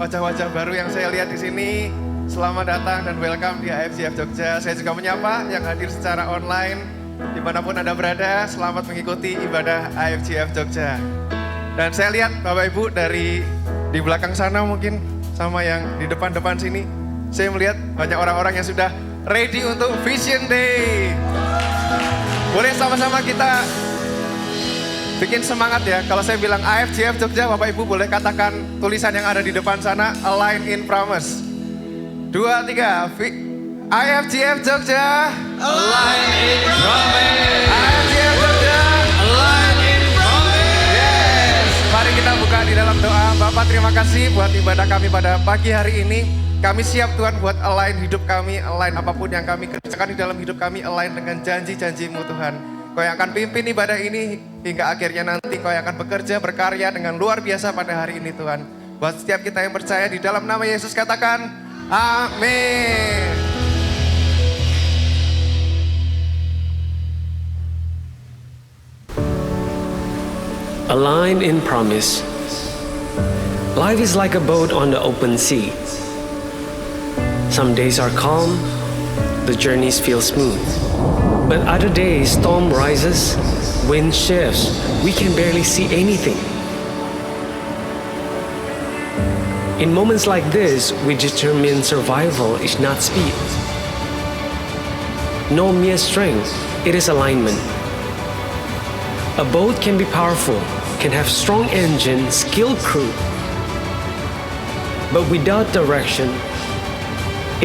wajah-wajah baru yang saya lihat di sini. Selamat datang dan welcome di AFCF Jogja. Saya juga menyapa yang hadir secara online, dimanapun Anda berada, selamat mengikuti ibadah AFCF Jogja. Dan saya lihat Bapak Ibu dari di belakang sana mungkin sama yang di depan-depan sini, saya melihat banyak orang-orang yang sudah ready untuk Vision Day. Boleh sama-sama kita bikin semangat ya. Kalau saya bilang AFCF Jogja, Bapak Ibu boleh katakan tulisan yang ada di depan sana, Align in Promise. 2, 3, AFCF Jogja, Align in Promise. AFCF Jogja, Align in Promise. yes. Mari kita buka di dalam doa. Bapak, terima kasih buat ibadah kami pada pagi hari ini. Kami siap Tuhan buat align hidup kami, align apapun yang kami kerjakan di dalam hidup kami, align dengan janji-janji-Mu Tuhan. Kau yang akan pimpin ibadah ini hingga akhirnya nanti Kau yang akan bekerja, berkarya dengan luar biasa pada hari ini Tuhan. Buat setiap kita yang percaya di dalam nama Yesus katakan, amin. Align in promise. Life is like a boat on the open sea. Some days are calm, the journeys feel smooth. But other days, storm rises, wind shifts, we can barely see anything. In moments like this, we determine survival is not speed. No mere strength, it is alignment. A boat can be powerful, can have strong engine, skilled crew. But without direction,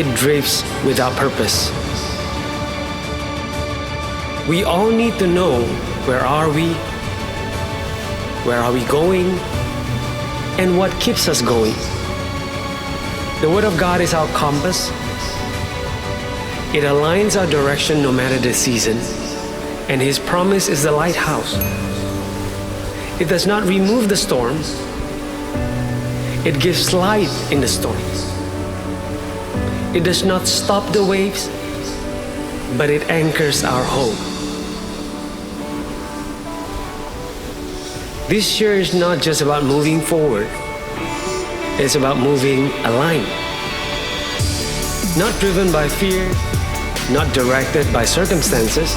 it drifts without purpose. We all need to know where are we going, and what keeps us going. The Word of God is our compass. It aligns our direction no matter the season, and His promise is the lighthouse. It does not remove the storm. It gives light in the storm. It does not stop the waves, but it anchors our hope. This year is not just about moving forward. It's about moving aligned. Not driven by fear, not directed by circumstances,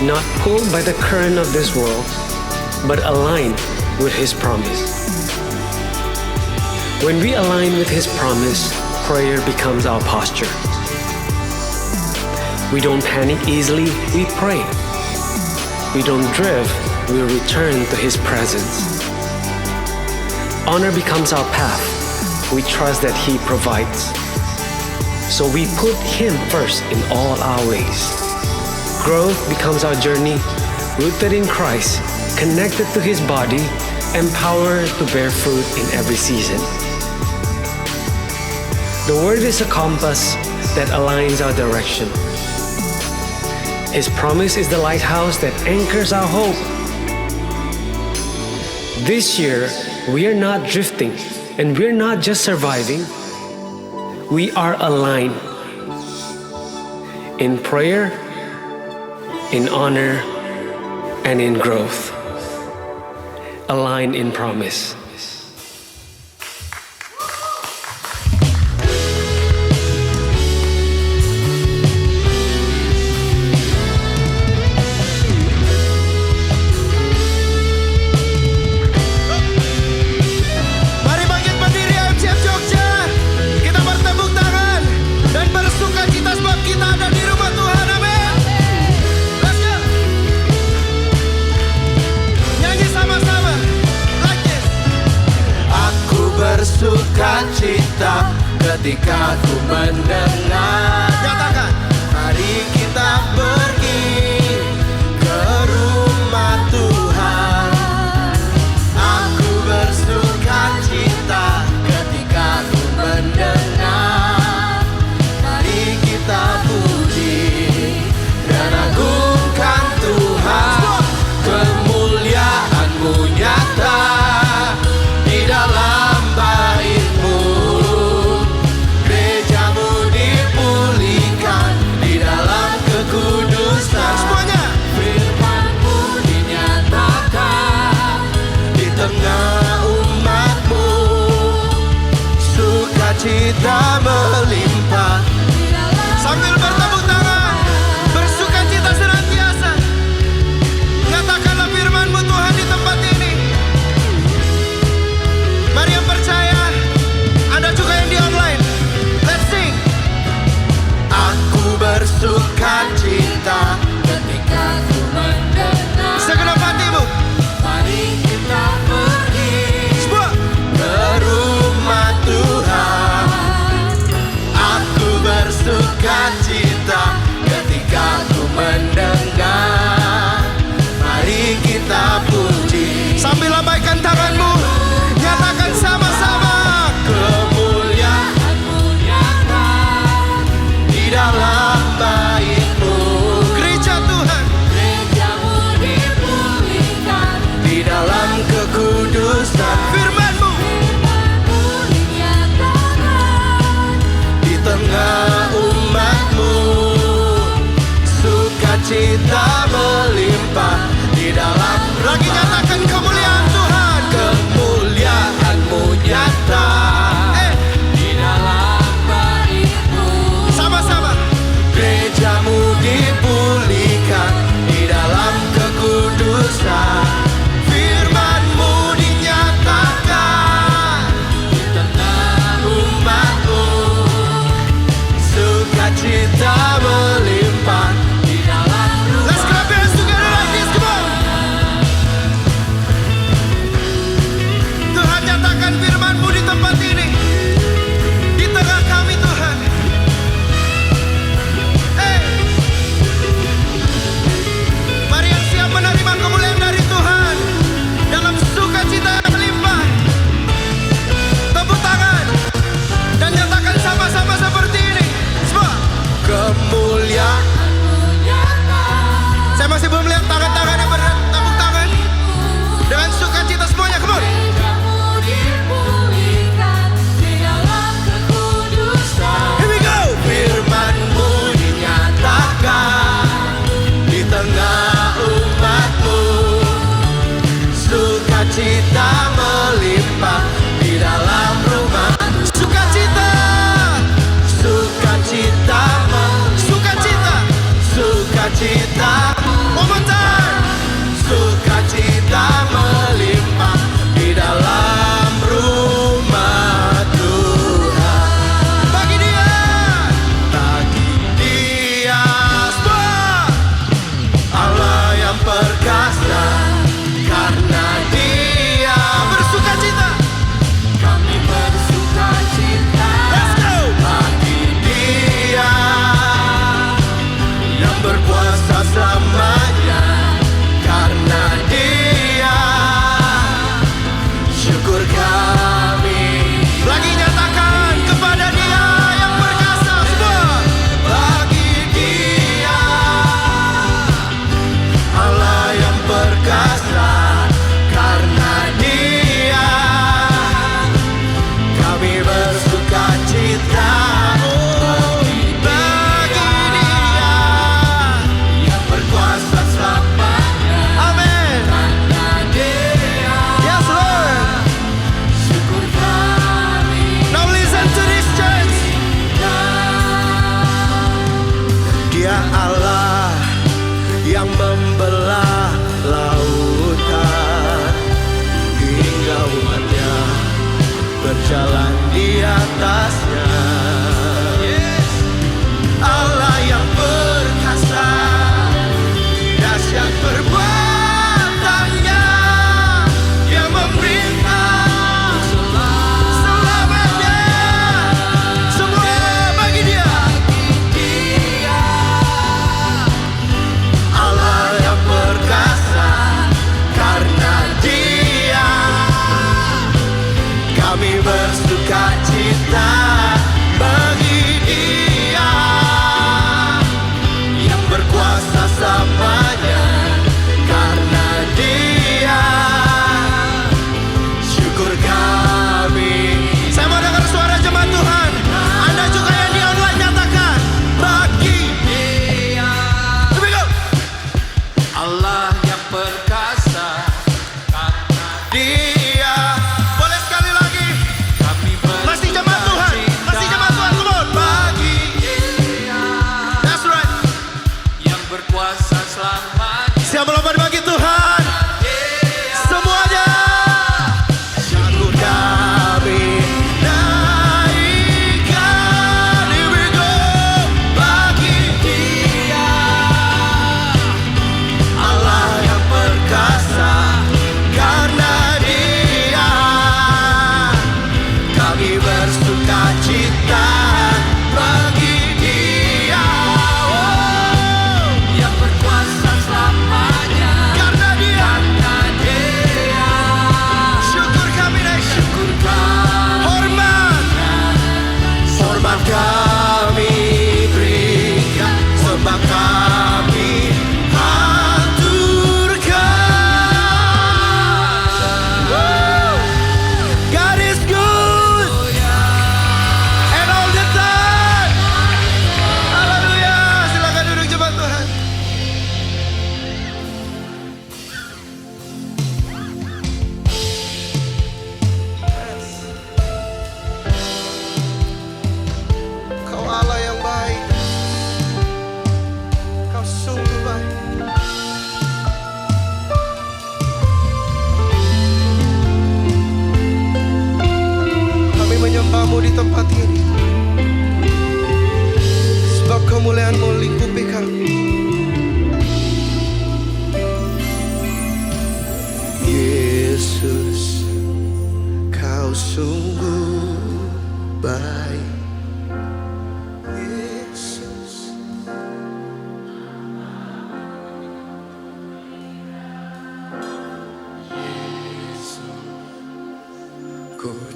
not pulled by the current of this world, but aligned with His promise. When we align with His promise, prayer becomes our posture. We don't panic easily, we pray. We don't drift, we return to His presence. Honor becomes our path. We trust that He provides. So we put Him first in all our ways. Growth becomes our journey, rooted in Christ, connected to His body, empowered to bear fruit in every season. The Word is a compass that aligns our direction. His promise is the lighthouse that anchors our hope. This year, we are not drifting, and we're not just surviving. We are aligned in prayer, in honor, and in growth. Aligned in promise. Sukacita ketika ku mendengar. Katakan, mari kita pergi ke rumah Tuhan. Aku bersukacita ketika ku mendengar. Mari kita puji dan agungkan Tuhan. Kemuliaan-Mu nyata di dalam Gereja-Mu dipulihkan. sukacita melimpah di dalam. Lagi nyatakan kemuliaan Tuhan, kemuliaan-Mu nyata di dalam baitmu. Sama-sama. Gereja-Mu dipulihkan di dalam kekudusan. Firman-Mu dinyatakan di tengah umat-Mu. Sukacita melimpah di dalam rumah. Let's clap your hands together like this, come on. Tuhan, nyatakan firman-Mu di tempat ini, di tengah kami Tuhan. Mari yang siap menerima kemuliaan dari Tuhan dalam sukacita yang melimpah, tepuk tangan dan nyatakan sama-sama seperti ini. Semua kemuliaan. Saya masih belum lihat tangan-tangan yang bertepuk tangan dengan sukacita semuanya. Come on. Here we go. Firman-Mu dinyatakan di tengah umat-Mu. Sukacita melimpah di dalam rumah. Sukacita, sukacita, sukacita, sukacita. One more time. Sukacita melimpah di dalam rumah Tuhan. Bagi Dia, bagi Dia, semua Allah yang perkasa. Karena Dia bersukacita, kami bersukacita. Let's go. Bagi Dia yang berkuasa selamanya. Karena Dia syukur kami. Lagi nyatakan kepada Dia yang perkasa semua. Bagi Dia Allah yang perkasa. Karena Dia kami bersukacita. Bagi Dia yang berkuasa selamanya. Amin. Karena Dia, yes Lord, syukur kami. Now listen to this church. Dia Allah yang membelah lautan hingga umatnya berjalan di atasnya. Allah yang perkasa, dahsyat perbuatannya, yang memerintah selamanya. Semua bagi Dia. Allah yang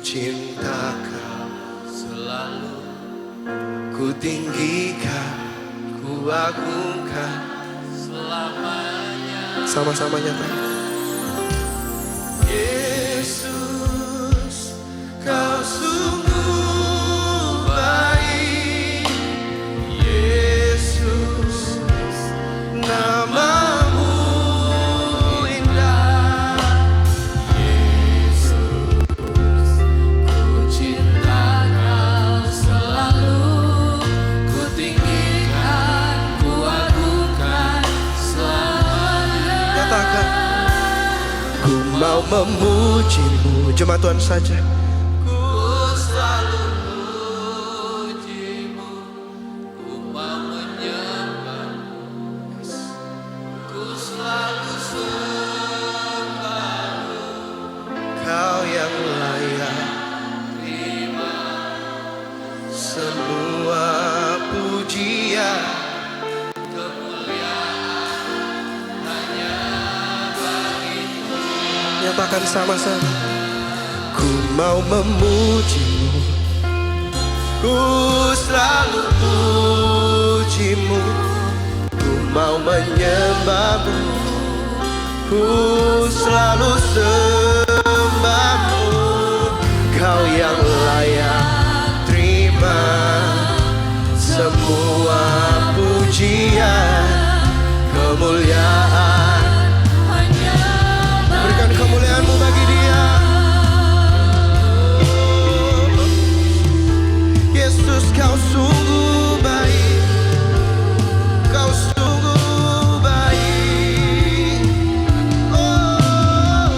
cinta Kau selalu. Ku tinggikan, ku agungkan selamanya. Sama-sama nyatakan. Yesus, Kau sungguh baik. Yesus, namamu indah. Yesus, ku cinta Kau selalu. Ku tinggikan, ku agungkan selamanya. Nyatakan. Ku mau memujimu. Jemaat Tuhan saja. Ku selalu memujimu. Ku mau menyembahmu. Ku selalu sembahmu. Kau yang layak terima semua pujian. Nyatakan sama-sama. Ku mau memujimu. Ku selalu pujimu. Ku mau menyembahmu. Ku selalu sembahmu. Kau yang layak terima semua pujian, kemuliaan. Berikan kemuliaan-Mu bagi Dia. Yesus, Kau sungguh baik. Kau sungguh baik. Oh.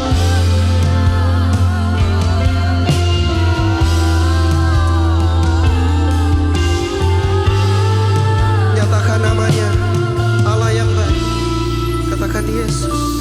Nyatakan namanya, Allah yang baik. Katakan Yesus.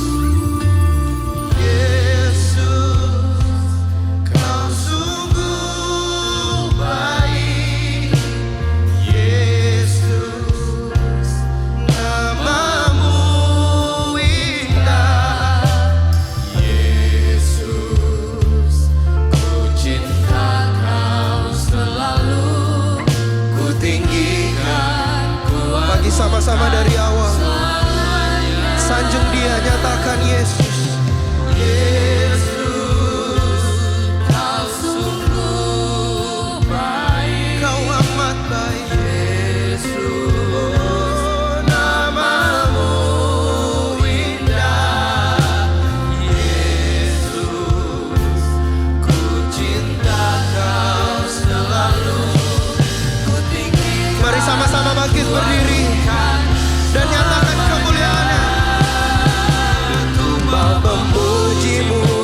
Sama-sama dari awal. Sanjung Dia, nyatakan Yesus. Yesus, Kau sungguh baik. Kau amat baik. Yesus, namamu indah. Yesus, ku cinta Kau selalu. Mari sama-sama bangkit berdiri dan nyatakan kemuliaan-Nya. Ku mau memujimu.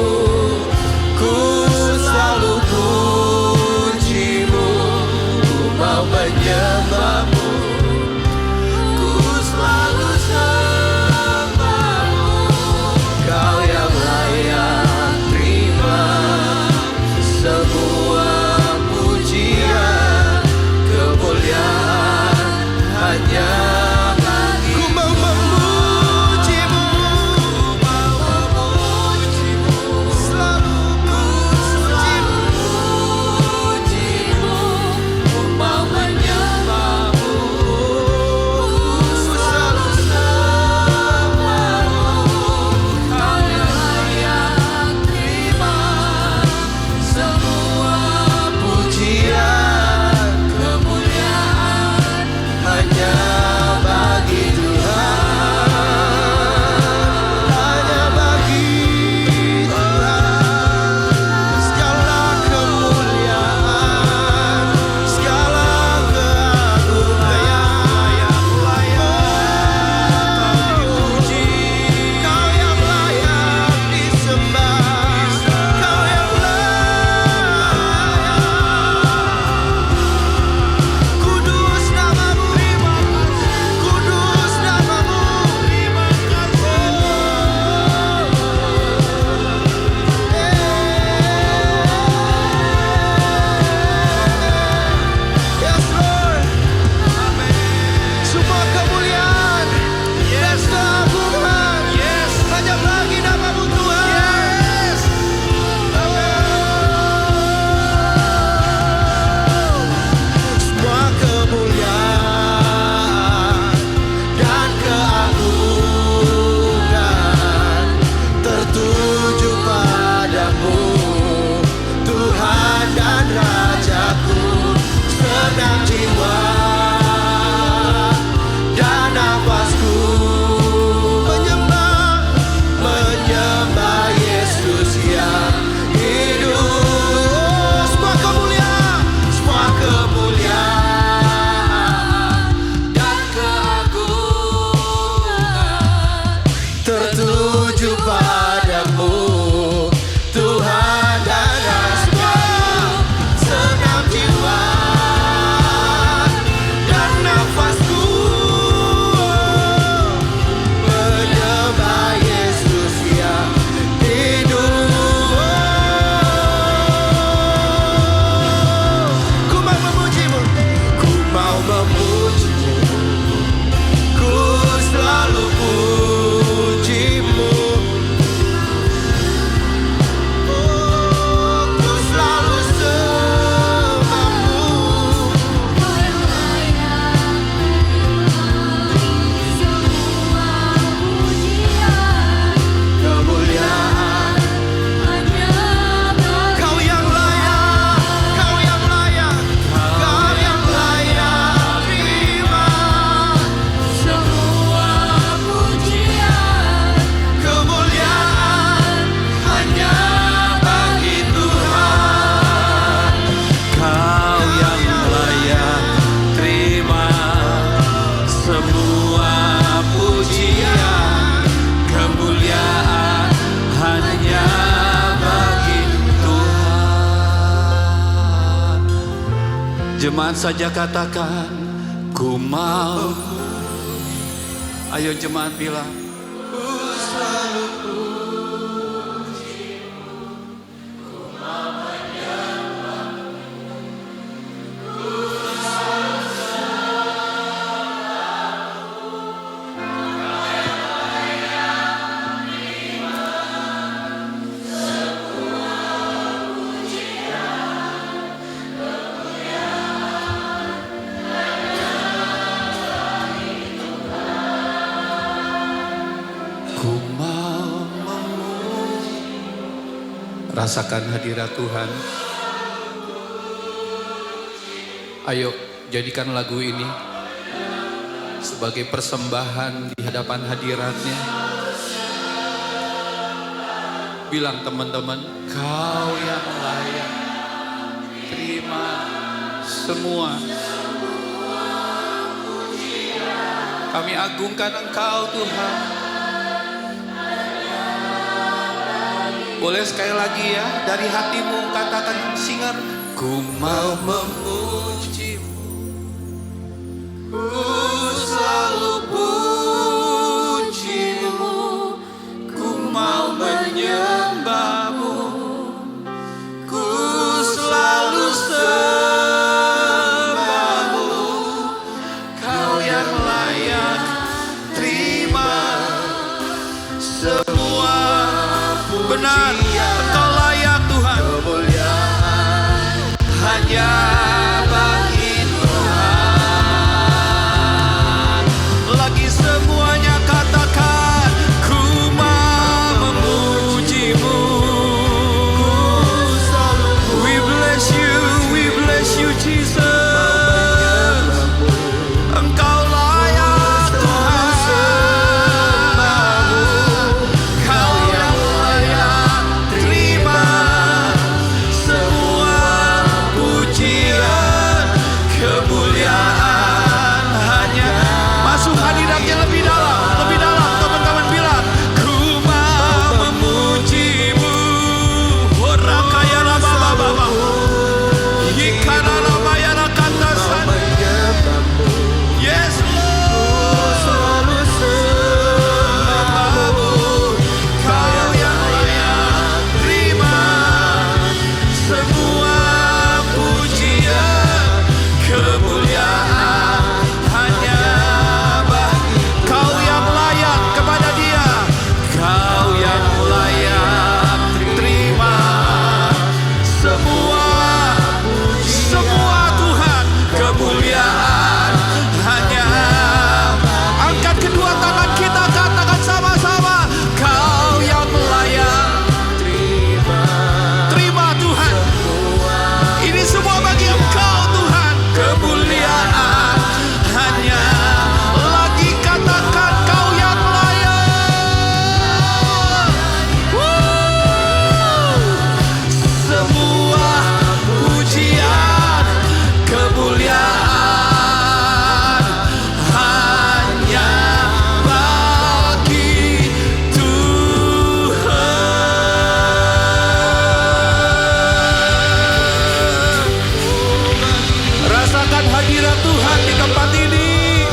Jemaat saja katakan, ku mau. Ayo jemaat bilang, ku selalu rasakan hadirat Tuhan. Ayo jadikan lagu ini sebagai persembahan di hadapan hadiratnya. Bilang teman-teman, kau yang layak terima semua. Kami agungkan Engkau Tuhan. Boleh sekali lagi ya, dari hatimu katakan, singer, ku mau memujimu, ku selalu pujimu, ku mau menyembahmu, ku selalu sembahmu, kau yang layak terima semua. Benar, Engkau layak Tuhan. Hanya bagi Tuhan. Lagi semuanya katakan, ku mau memujimu. We bless you Jesus. Engkau layak Tuhan. Kau yang layak terima semua pujian, kemuliaan hanya. Masuk hadiratnya lebih dalam teman-teman bilang, ku mau memujimu. Horakayana baba, ikanana bayana kantasan. Yes Lord, selalu sembahmu. Kau yang layak terima semua pujian, kemuliaan hanya bagi. Kau yang layak kepada Dia. Kau yang layak terima semua Tuhan, kemuliaan hanya. Angkat kedua tangan kita, katakan sama-sama, kau yang layak terima Tuhan. Ini semua bagi Engkau Tuhan, kemuliaan hanya. Lagi katakan, kau yang layak. Semua pujian, kemuliaan hanya bagi Tuhan. Rasakan hadirat Tuhan di tempat ini.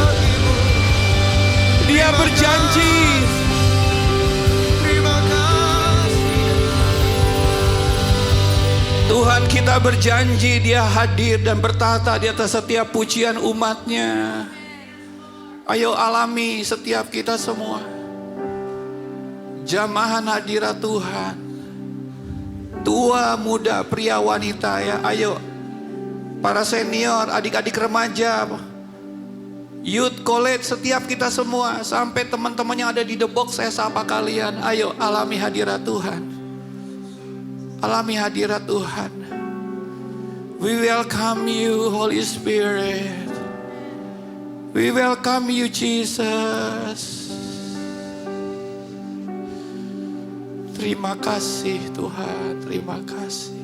Dia berjanji. Tuhan kita berjanji, Dia hadir dan bertata di atas setiap pujian umatnya. Ayo alami setiap kita semua jamahan hadirat Tuhan. Tua, muda, pria, wanita ya. Ayo para senior, adik-adik remaja, youth college, setiap kita semua, sampai teman-teman yang ada di The Box, saya sapa kalian. Ayo alami hadirat Tuhan. Alami hadirat Tuhan. We welcome you Holy Spirit. We welcome you Jesus. Terima kasih Tuhan, terima kasih.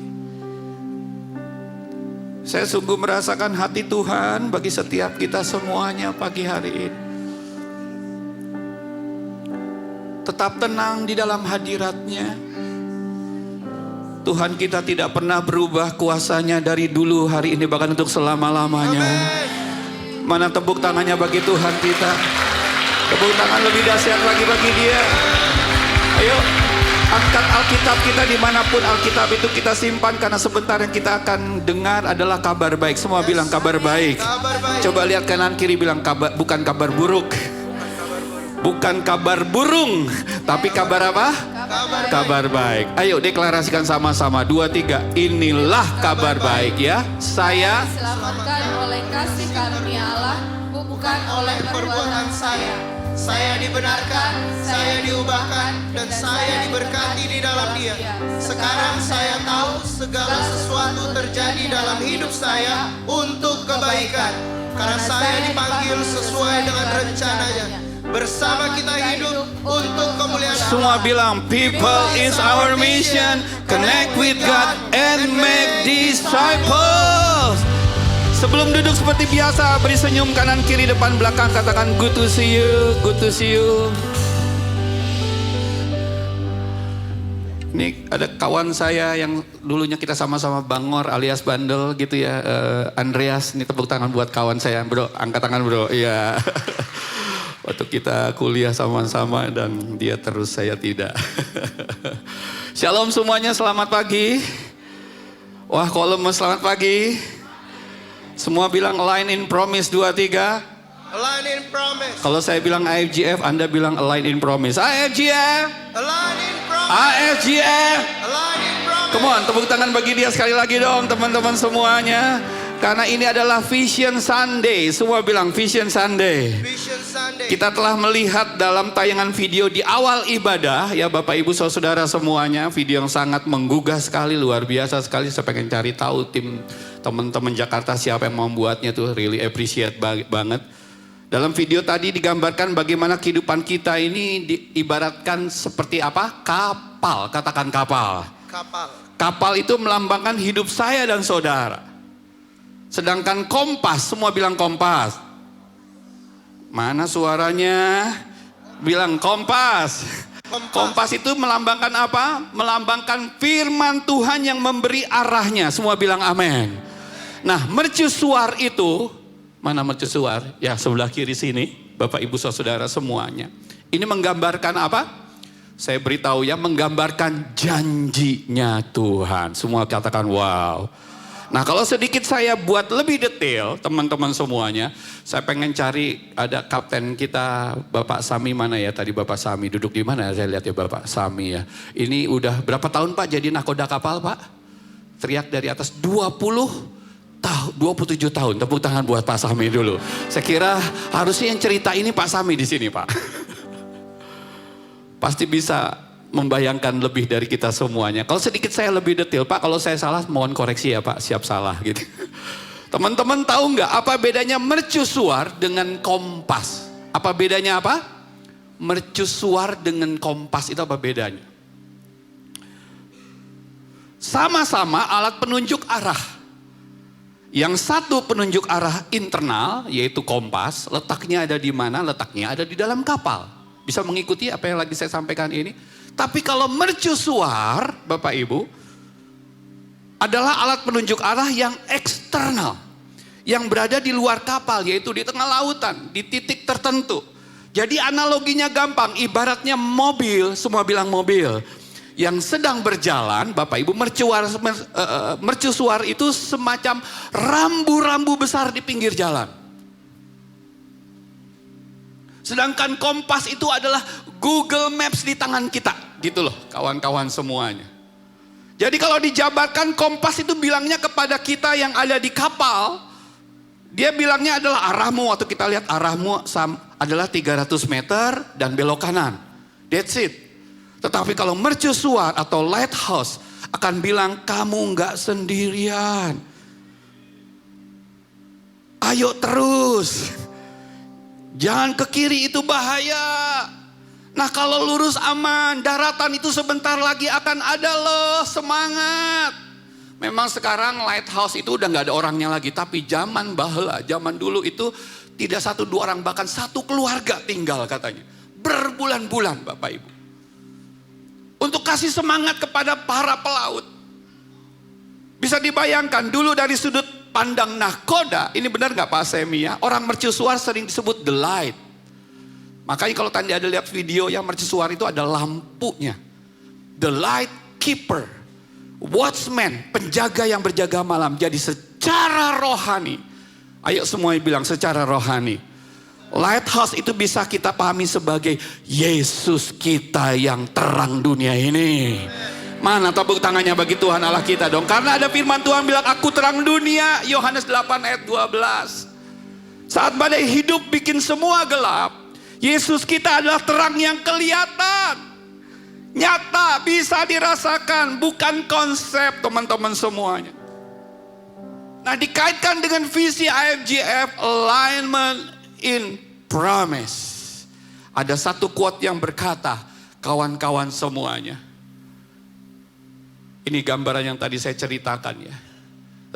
Saya sungguh merasakan hati Tuhan bagi setiap kita semuanya pagi hari ini. Tetap tenang di dalam hadirat-Nya. Tuhan kita tidak pernah berubah kuasanya dari dulu, hari ini, bahkan untuk selama-lamanya. Mana tepuk tangannya bagi Tuhan kita? Tepuk tangan lebih dahsyat lagi bagi Dia. Ayo, angkat Alkitab kita dimanapun Alkitab itu kita simpan, karena sebentar yang kita akan dengar adalah kabar baik. Semua bilang kabar baik. Coba lihat kanan kiri, bilang kabar, bukan kabar buruk. Bukan kabar burung, tapi kabar apa? Kabar baik. Ayo deklarasikan sama-sama. 2, 3. Inilah kabar baik ya. Saya diselamatkan oleh kasih karunia Allah, bukan oleh perbuatan saya. Saya dibenarkan, saya diubahkan, dan saya diberkati di dalam Dia. Sekarang saya tahu segala sesuatu terjadi dalam hidup saya untuk kebaikan. Karena saya dipanggil sesuai dengan rencananya. Bersama kita hidup untuk kemuliaan Allah. semua bilang, people is our mission, connect with God and make disciples. Sebelum duduk seperti biasa, beri senyum kanan kiri depan belakang, katakan good to see you, good to see you. Ini ada kawan saya yang dulunya kita sama-sama bangor alias bandel gitu ya, Andreas. Ini tepuk tangan buat kawan saya, bro. Angkat tangan bro, iya. Waktu kita kuliah sama-sama dan dia terus, saya tidak. Shalom semuanya, selamat pagi. Wah, kok lemes, selamat pagi. Semua bilang align in promise, 2, 3. Align in promise. Kalau saya bilang AFGF, Anda bilang align in promise. AFGF, Align in promise. AFGF. Align in promise. Come on, tepuk tangan bagi dia sekali lagi dong teman-teman semuanya. Karena ini adalah Vision Sunday. Semua bilang Vision Sunday. Vision Sunday. Kita telah melihat dalam tayangan video di awal ibadah ya Bapak Ibu Saudara semuanya. Video yang sangat menggugah sekali, luar biasa sekali. Saya pengen cari tahu tim teman-teman Jakarta siapa yang membuatnya tuh. Really appreciate banget. Dalam video tadi digambarkan bagaimana kehidupan kita ini diibaratkan seperti apa? Kapal, katakan kapal. Kapal. Kapal itu melambangkan hidup saya dan saudara. Sedangkan kompas, semua bilang kompas. Mana suaranya? Bilang kompas. Kompas itu melambangkan apa? Melambangkan firman Tuhan yang memberi arahnya. Semua bilang amin. Nah, mercusuar itu, mana mercusuar? Ya, sebelah kiri sini, Bapak Ibu Saudara semuanya. Ini menggambarkan apa? Saya beritahu ya, menggambarkan janjinya Tuhan. Semua katakan wow. Nah, kalau sedikit saya buat lebih detail, teman-teman semuanya, saya pengen cari ada kapten kita, Bapak Sami mana ya? Tadi Bapak Sami duduk di mana? Saya lihat ya Bapak Sami ya. Ini udah berapa tahun Pak jadi nakoda kapal Pak? Teriak dari atas 27 tahun. Tepuk tangan buat Pak Sami dulu. Saya kira harusnya yang cerita ini Pak Sami di sini Pak. Pasti bisa membayangkan lebih dari kita semuanya. Kalau sedikit saya lebih detail, Pak, kalau saya salah mohon koreksi ya Pak, siap salah gitu. Teman-teman tahu nggak apa bedanya mercusuar dengan kompas? Apa bedanya apa? Mercusuar dengan kompas itu apa bedanya? Sama-sama alat penunjuk arah. Yang satu penunjuk arah internal, yaitu kompas, letaknya ada di mana? Letaknya ada di dalam kapal. Bisa mengikuti apa yang lagi saya sampaikan ini? Tapi kalau mercusuar, Bapak Ibu, adalah alat penunjuk arah yang eksternal. Yang berada di luar kapal, yaitu di tengah lautan, di titik tertentu. Jadi analoginya gampang, ibaratnya mobil, semua bilang mobil. Yang sedang berjalan, Bapak Ibu, mercusuar itu semacam rambu-rambu besar di pinggir jalan. Sedangkan kompas itu adalah Google Maps di tangan kita. Gitu loh kawan-kawan semuanya. Jadi kalau dijabarkan kompas itu bilangnya kepada kita yang ada di kapal. Dia bilangnya adalah arahmu. Waktu kita lihat arahmu adalah 300 meter dan belok kanan. That's it. Tetapi kalau mercusuar atau lighthouse akan bilang kamu nggak sendirian. Ayo terus. Jangan ke kiri itu bahaya. Nah kalau lurus aman, daratan itu sebentar lagi akan ada loh, semangat. Memang sekarang lighthouse itu udah gak ada orangnya lagi. Tapi zaman baheula, zaman dulu itu tidak 1-2 orang, bahkan 1 keluarga tinggal katanya. Berbulan-bulan Bapak Ibu. Untuk kasih semangat kepada para pelaut. Bisa dibayangkan dulu dari sudut pandang nahkoda, ini benar nggak Pak Semi ya? Orang mercusuar sering disebut the light. Makanya kalau tadi ada lihat video yang mercusuar itu ada lampunya. The light keeper, watchman, penjaga yang berjaga malam. Jadi secara rohani, ayo semuanya bilang secara rohani. Lighthouse itu bisa kita pahami sebagai Yesus kita yang terang dunia ini. Mana tepuk tangannya bagi Tuhan Allah kita dong. Karena ada firman Tuhan bilang aku terang dunia. Yohanes 8 ayat 12. Saat badai hidup bikin semua gelap, Yesus kita adalah terang yang kelihatan. Nyata, bisa dirasakan. Bukan konsep teman-teman semuanya. Nah dikaitkan dengan visi IFGF, alignment in promise. Ada satu quote yang berkata, kawan-kawan semuanya. Ini gambaran yang tadi saya ceritakan ya.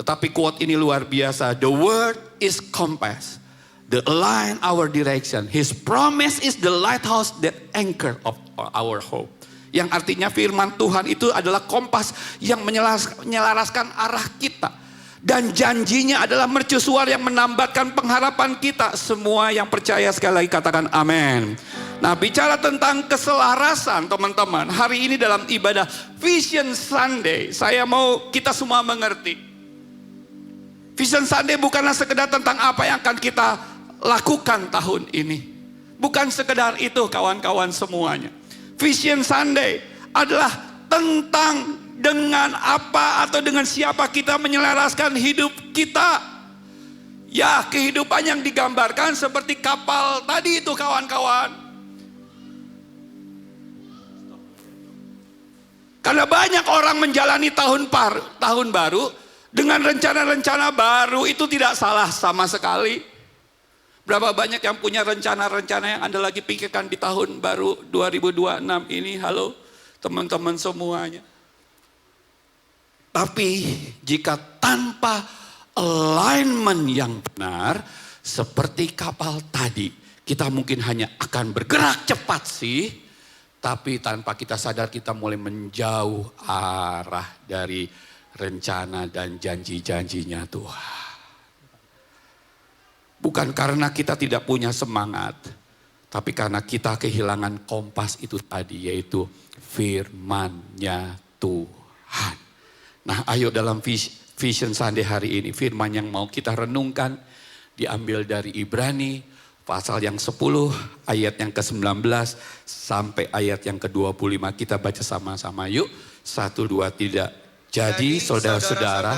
Tetapi quote ini luar biasa. The word is compass. The align our direction. His promise is the lighthouse that anchor of our hope. Yang artinya firman Tuhan itu adalah kompas yang menyelaraskan arah kita. Dan janjinya adalah mercusuar yang menambatkan pengharapan kita. Semua yang percaya sekali lagi katakan amin. Nah bicara tentang keselarasan teman-teman. Hari ini dalam ibadah Vision Sunday. Saya mau kita semua mengerti. Vision Sunday bukanlah sekedar tentang apa yang akan kita lakukan tahun ini. Bukan sekedar itu kawan-kawan semuanya. Vision Sunday adalah tentang dengan apa atau dengan siapa kita menyelaraskan hidup kita. Ya kehidupan yang digambarkan seperti kapal tadi itu kawan-kawan. Karena banyak orang menjalani tahun baru dengan rencana-rencana baru itu tidak salah sama sekali. Berapa banyak yang punya rencana-rencana yang Anda lagi pikirkan di tahun baru 2026 ini? Halo teman-teman semuanya. Tapi jika tanpa alignment yang benar seperti kapal tadi, kita mungkin hanya akan bergerak cepat sih. Tapi tanpa kita sadar kita mulai menjauh arah dari rencana dan janji-janjinya Tuhan. Bukan karena kita tidak punya semangat. Tapi karena kita kehilangan kompas itu tadi, yaitu firman-Nya Tuhan. Nah ayo dalam Vision Sunday hari ini, firman yang mau kita renungkan diambil dari Ibrani pasal yang 10 ayat yang ke-19 sampai ayat yang ke-25. Kita baca sama-sama yuk. 1, 2, 3. Jadi saudara-saudara,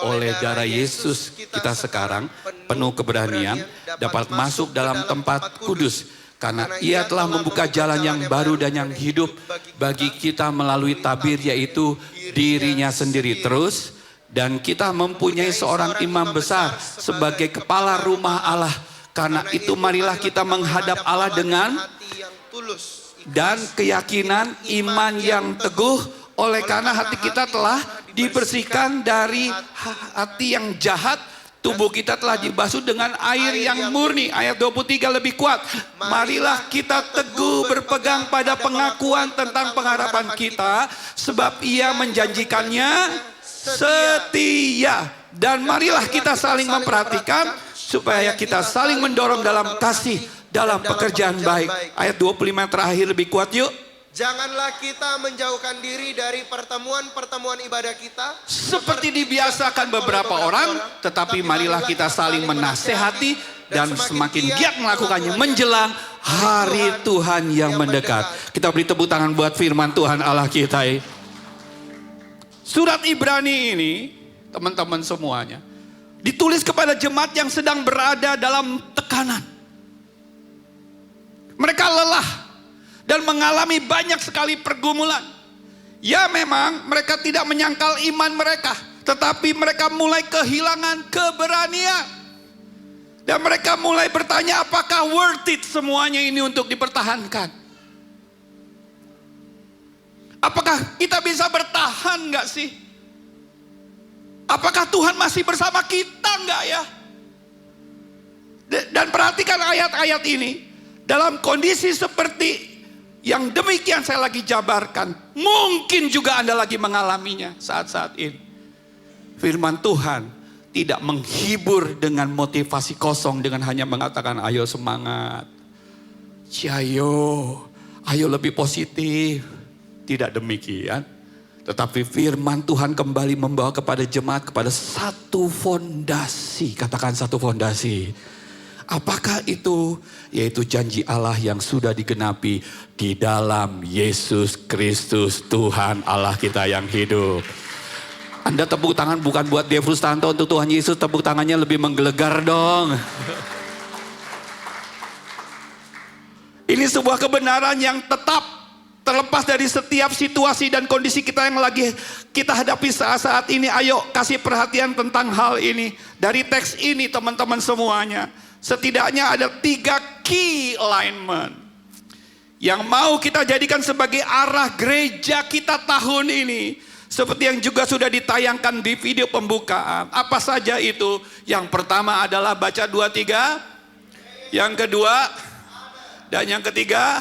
oleh darah Yesus kita sekarang penuh keberanian dapat masuk dalam tempat kudus. Karena ia telah membuka jalan yang baru dan yang hidup bagi kita melalui tabir, yaitu dirinya sendiri. Terus, dan kita mempunyai seorang imam besar sebagai kepala rumah Allah. Karena itu marilah kita menghadap Allah dengan dan keyakinan iman yang teguh. Oleh karena hati kita telah dibersihkan dari hati yang jahat. Tubuh kita telah dibasuh dengan air yang murni. Ayat 23 lebih kuat. Marilah kita teguh berpegang pada pengakuan tentang pengharapan kita. Sebab ia menjanjikannya setia. Dan marilah kita saling memperhatikan supaya kita saling mendorong dalam kasih, dalam pekerjaan baik. Ayat 25 terakhir lebih kuat yuk. Janganlah kita menjauhkan diri dari pertemuan-pertemuan ibadah kita. Seperti dibiasakan beberapa orang, tetapi marilah kita saling menasehati dan semakin giat melakukannya menjelang hari Tuhan yang mendekat. Kita beri tepuk tangan buat firman Tuhan Allah kita. Surat Ibrani ini, teman-teman semuanya, ditulis kepada jemaat yang sedang berada dalam tekanan. Mereka lelah dan mengalami banyak sekali pergumulan. Ya memang mereka tidak menyangkal iman mereka. Tetapi mereka mulai kehilangan keberanian. Dan mereka mulai bertanya apakah worth it semuanya ini untuk dipertahankan. Apakah kita bisa bertahan gak sih? Apakah Tuhan masih bersama kita enggak ya? Dan perhatikan ayat-ayat ini. Dalam kondisi seperti yang demikian saya lagi jabarkan. Mungkin juga Anda lagi mengalaminya saat-saat ini. Firman Tuhan tidak menghibur dengan motivasi kosong dengan hanya mengatakan ayo semangat. Ayo lebih positif. Tidak demikian. Tetapi firman Tuhan kembali membawa kepada jemaat kepada satu fondasi. Katakan satu fondasi. Apakah itu? Yaitu janji Allah yang sudah digenapi di dalam Yesus Kristus Tuhan Allah kita yang hidup. Anda tepuk tangan bukan buat Dev Rustanto, untuk Tuhan Yesus tepuk tangannya lebih menggelegar dong. Ini sebuah kebenaran yang tetap terlepas dari setiap situasi dan kondisi kita yang lagi kita hadapi saat-saat ini. Ayo kasih perhatian tentang hal ini. Dari teks ini teman-teman semuanya. Setidaknya ada 3 key alignment. Yang mau kita jadikan sebagai arah gereja kita tahun ini. Seperti yang juga sudah ditayangkan di video pembukaan. Apa saja itu? Yang pertama adalah baca 2-3. Yang kedua dan yang ketiga,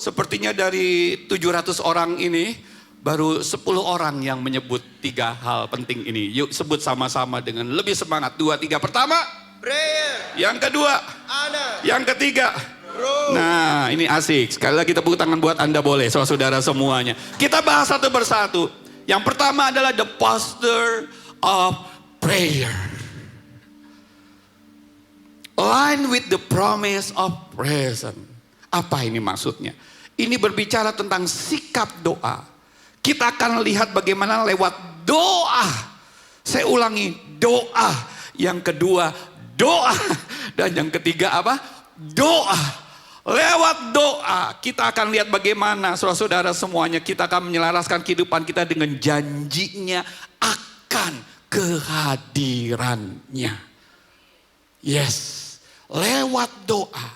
sepertinya dari 700 orang ini, baru 10 orang yang menyebut 3 hal penting ini. Yuk sebut sama-sama dengan lebih semangat. 2-3. Pertama, Prayer. yang kedua, Honor. yang ketiga. Growth. Nah ini asik. Sekali lagi tepuk tangan buat Anda boleh, saudara semuanya. Kita bahas satu persatu. Yang pertama adalah the posture of prayer. Align with the promise of present. Apa ini maksudnya? Ini berbicara tentang sikap doa. Kita akan lihat bagaimana lewat doa. Saya ulangi, doa. Yang kedua, doa. Dan yang ketiga apa? Doa. Lewat doa kita akan lihat bagaimana saudara-saudara semuanya kita akan menyelaraskan kehidupan kita dengan janjinya akan kehadirannya. Yes. Lewat doa.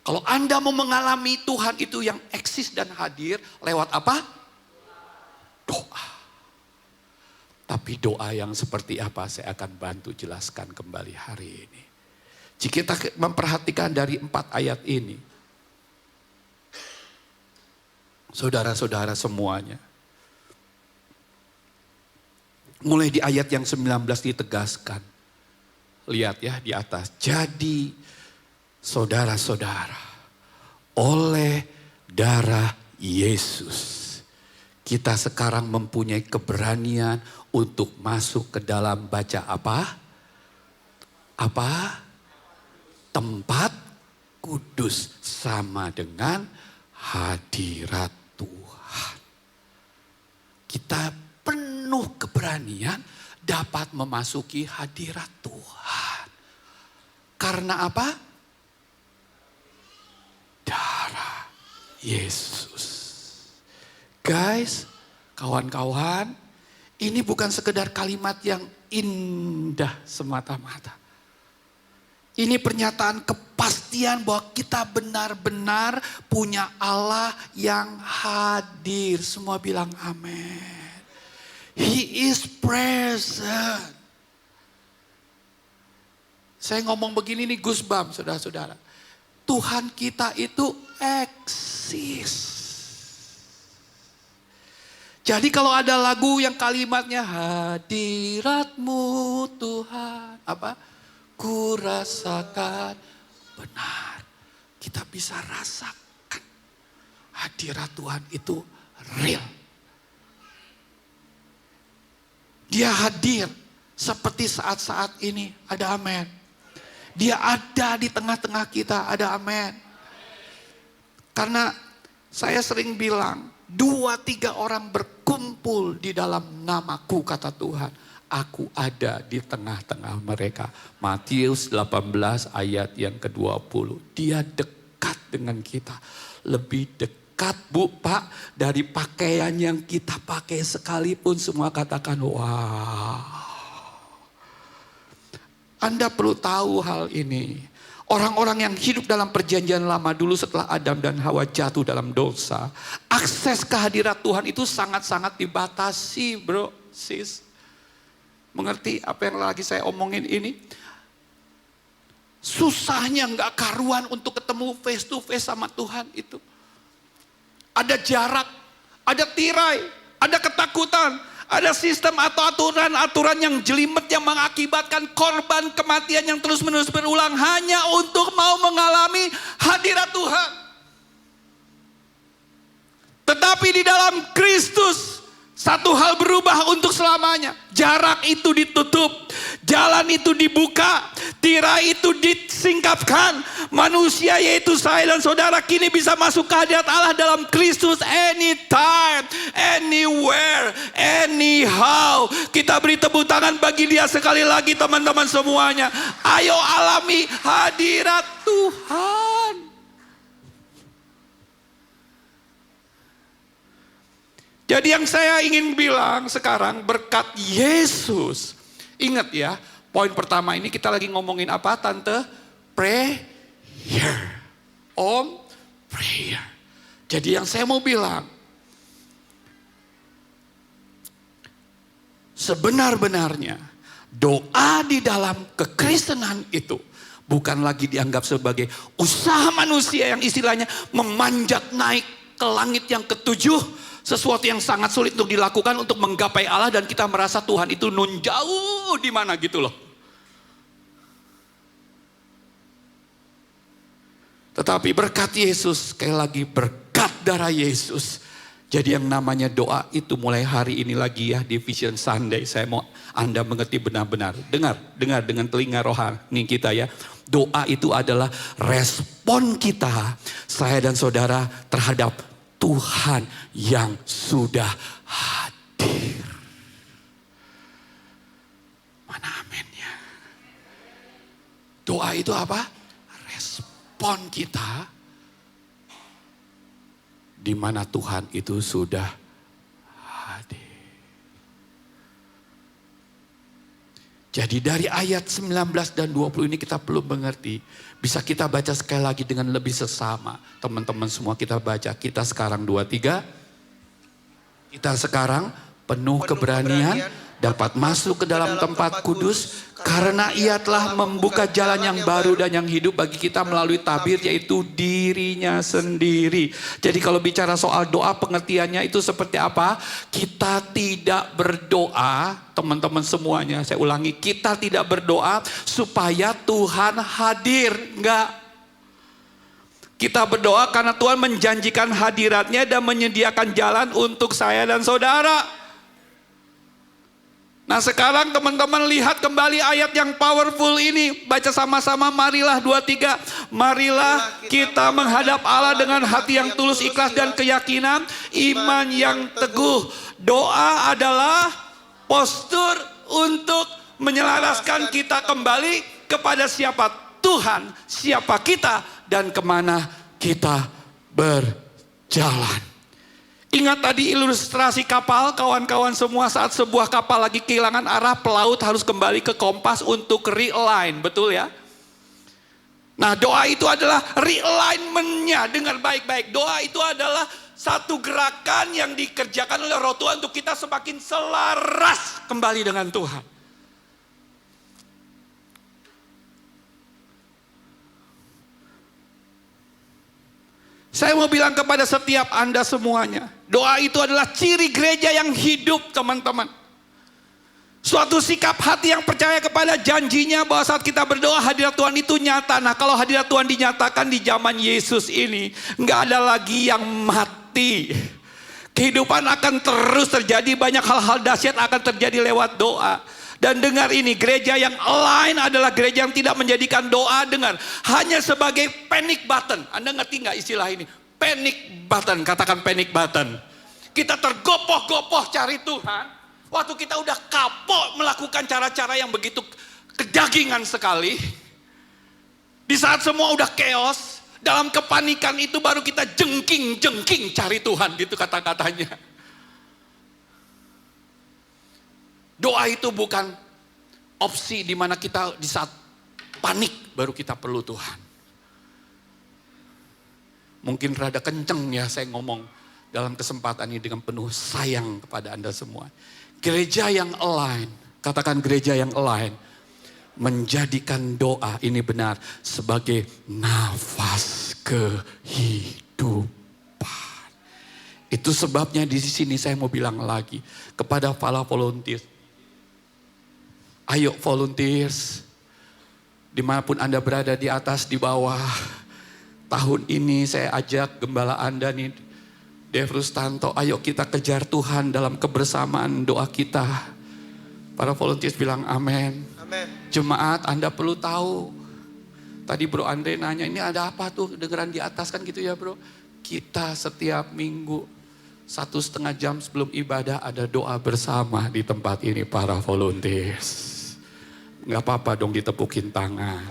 Kalau Anda mau mengalami Tuhan itu yang eksis dan hadir, lewat apa? Doa. Tapi doa yang seperti apa saya akan bantu jelaskan kembali hari ini. Jika kita memperhatikan dari 4 ayat ini. Saudara-saudara semuanya. Mulai di ayat yang 19 ditegaskan. Lihat ya di atas. Jadi saudara-saudara, oleh darah Yesus, kita sekarang mempunyai keberanian untuk masuk ke dalam baca apa? Apa? Tempat kudus sama dengan hadirat Tuhan. Kita penuh keberanian dapat memasuki hadirat Tuhan. Karena apa? Darah Yesus. Guys, kawan-kawan, ini bukan sekedar kalimat yang indah semata-mata. Ini pernyataan kepastian bahwa kita benar-benar punya Allah yang hadir. Semua bilang amin. He is present. Saya ngomong begini nih goosebumps saudara-saudara. Tuhan kita itu eksis. Jadi kalau ada lagu yang kalimatnya hadirat-Mu Tuhan. Apa? Ku rasakan benar. Kita bisa rasakan hadirat Tuhan itu real. Dia hadir seperti saat-saat ini. Ada amin. Dia ada di tengah-tengah kita. Ada amin. Karena saya sering bilang, 2-3 orang berkumpul di dalam namaku kata Tuhan. Aku ada di tengah-tengah mereka. Matius 18 ayat yang ke-20. Dia dekat dengan kita. Lebih dekat Bu Pak dari pakaian yang kita pakai sekalipun semua katakan wow. Anda perlu tahu hal ini. Orang-orang yang hidup dalam perjanjian lama dulu setelah Adam dan Hawa jatuh dalam dosa. Akses kehadirat Tuhan itu sangat-sangat dibatasi bro, sis. Mengerti apa yang lagi saya omongin ini? Susahnya gak karuan untuk ketemu face to face sama Tuhan itu. Ada jarak, ada tirai, ada ketakutan, Ada sistem atau aturan-aturan yang jelimet yang mengakibatkan korban kematian yang terus-menerus berulang hanya untuk mau mengalami hadirat Tuhan. Tetapi di dalam Kristus satu hal berubah untuk selamanya. Jarak itu ditutup, jalan itu dibuka, tirai itu disingkapkan. Manusia yaitu saya dan saudara kini bisa masuk ke hadirat Allah dalam Kristus anytime, anywhere, anyhow. Kita beri tepuk tangan bagi dia sekali lagi teman-teman semuanya. Ayo alami hadirat Tuhan. Jadi yang saya ingin bilang sekarang berkat Yesus. Ingat ya, poin pertama ini kita lagi ngomongin apa Tante? Prayer. Prayer. Jadi yang saya mau bilang. Sebenar-benarnya doa di dalam kekristenan itu bukan lagi dianggap sebagai usaha manusia yang istilahnya memanjat naik ke langit yang ketujuh. Sesuatu yang sangat sulit untuk dilakukan untuk menggapai Allah dan kita merasa Tuhan itu nun jauh di mana gitu loh. Tetapi berkat Yesus, sekali lagi berkat darah Yesus. Jadi yang namanya doa itu mulai hari ini lagi ya di Vision Sunday. Saya mau Anda mengerti benar-benar. Dengar dengan telinga rohani kita ya. Doa itu adalah respon kita, saya dan saudara terhadap Tuhan yang sudah hadir. Mana amennya? Doa itu apa? Respon kita di mana Tuhan itu sudah hadir. Jadi dari ayat 19 dan 20 ini kita perlu mengerti. Bisa kita baca sekali lagi dengan lebih sesama. Teman-teman semua kita baca. Kita sekarang 2-3. Kita sekarang penuh keberanian dapat masuk ke dalam tempat kudus. Karena ia telah membuka jalan yang baru dan yang hidup bagi kita melalui tabir yaitu dirinya sendiri. Jadi kalau bicara soal doa pengertiannya itu seperti apa? Kita tidak berdoa, teman-teman semuanya saya ulangi. Kita tidak berdoa supaya Tuhan hadir, enggak. Kita berdoa karena Tuhan menjanjikan hadiratnya dan menyediakan jalan untuk saya dan saudara. Nah sekarang teman-teman lihat kembali ayat yang powerful ini. Baca sama-sama, marilah 2-3. Marilah kita menghadap Allah dengan hati yang tulus, ikhlas dan keyakinan. Iman yang teguh. Doa adalah postur untuk menyelaraskan kita kembali kepada siapa Tuhan, siapa kita dan kemana kita berjalan. Ingat tadi ilustrasi kapal, kawan-kawan semua, saat sebuah kapal lagi kehilangan arah, pelaut harus kembali ke kompas untuk realign, betul ya? Nah doa itu adalah realignmentnya, dengar baik-baik. Doa itu adalah satu gerakan yang dikerjakan oleh Roh Tuhan untuk kita semakin selaras kembali dengan Tuhan. Saya mau bilang kepada setiap Anda semuanya, doa itu adalah ciri gereja yang hidup, teman-teman. Suatu sikap hati yang percaya kepada janjinya bahwa saat kita berdoa hadirat Tuhan itu nyata. Nah kalau hadirat Tuhan dinyatakan di zaman Yesus ini, nggak ada lagi yang mati. Kehidupan akan terus terjadi, banyak hal-hal dahsyat akan terjadi lewat doa. Dan dengar ini, gereja yang lain adalah gereja yang tidak menjadikan doa dengar hanya sebagai panic button. Anda ngerti nggak istilah ini? Panic button, katakan panic button. Kita tergopoh-gopoh cari Tuhan. Waktu kita udah kapok melakukan cara-cara yang begitu kedagingan sekali. Di saat semua udah chaos, dalam kepanikan itu baru kita jengking-jengking cari Tuhan gitu kata-katanya. Doa itu bukan opsi di mana kita di saat panik baru kita perlu Tuhan. Mungkin rada kenceng ya saya ngomong dalam kesempatan ini dengan penuh sayang kepada Anda semua. Gereja yang align, katakan gereja yang align, menjadikan doa ini benar sebagai nafas kehidupan. Itu sebabnya di sini saya mau bilang lagi kepada para volunteers. Ayo volunteers, dimanapun Anda berada, di atas, di bawah. Tahun ini saya ajak gembala Anda nih, Dev Rustanto, ayo kita kejar Tuhan dalam kebersamaan doa kita. Para volunteers bilang amin. Amin. Jemaat, Anda perlu tahu. Tadi Bro Andre nanya, ini ada apa tuh dengeran di atas kan gitu ya bro. Kita setiap minggu 1,5 jam sebelum ibadah ada doa bersama di tempat ini para volunteers. Gak apa-apa dong ditepukin tangan.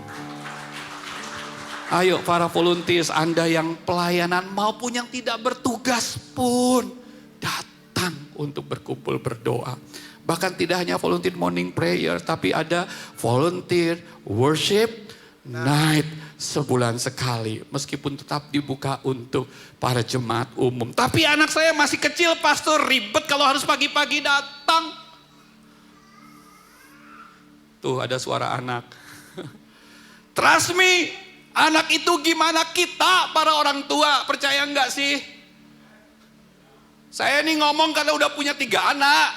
Ayo para volunteers, Anda yang pelayanan maupun yang tidak bertugas pun datang untuk berkumpul berdoa. Bahkan tidak hanya volunteer morning prayer, tapi ada volunteer worship night sebulan sekali. Meskipun tetap dibuka untuk para jemaat umum. Tapi anak saya masih kecil, pastor, ribet kalau harus pagi-pagi datang. Tuh ada suara anak. Trust me, anak itu gimana kita para orang tua, percaya enggak sih? Saya ini ngomong karena udah punya 3 anak.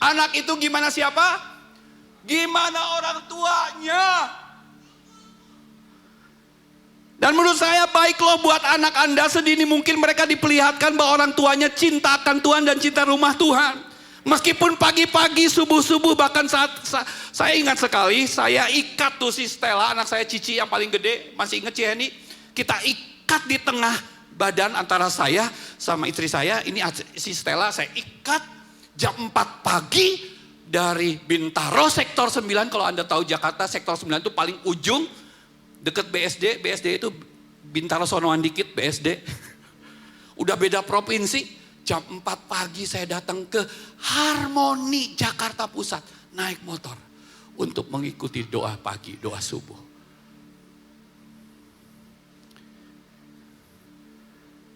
Anak itu gimana siapa? Gimana orang tuanya? Dan menurut saya baik loh buat anak Anda sedini mungkin mereka diperlihatkan bahwa orang tuanya cinta akan Tuhan dan cinta rumah Tuhan. Meskipun pagi-pagi, subuh-subuh, bahkan saat saya ingat sekali, saya ikat tuh si Stella, anak saya Cici yang paling gede, masih inget Ciheni, kita ikat di tengah badan antara saya sama istri saya, ini si Stella saya ikat jam 4 pagi dari Bintaro sektor 9, kalau Anda tahu Jakarta sektor 9 itu paling ujung, deket BSD itu Bintaro sonoan dikit BSD, udah beda provinsi. Jam 4 pagi saya datang ke Harmoni Jakarta Pusat. Naik motor untuk mengikuti doa pagi, doa subuh.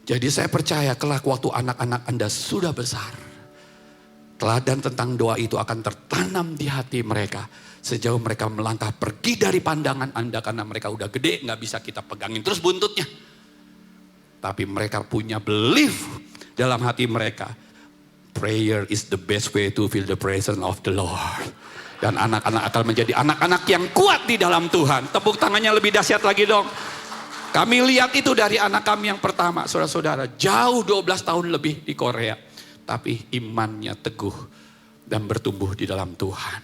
Jadi saya percaya kelak waktu anak-anak Anda sudah besar. Teladan tentang doa itu akan tertanam di hati mereka. Sejauh mereka melangkah pergi dari pandangan Anda karena mereka udah gede, gak bisa kita pegangin terus buntutnya. Tapi mereka punya belief dalam hati mereka, prayer is the best way to feel the presence of the Lord. Dan anak-anak akan menjadi anak-anak yang kuat di dalam Tuhan. Tepuk tangannya lebih dahsyat lagi dong. Kami lihat itu dari anak kami yang pertama, saudara-saudara. Jauh 12 tahun lebih di Korea. Tapi imannya teguh dan bertumbuh di dalam Tuhan.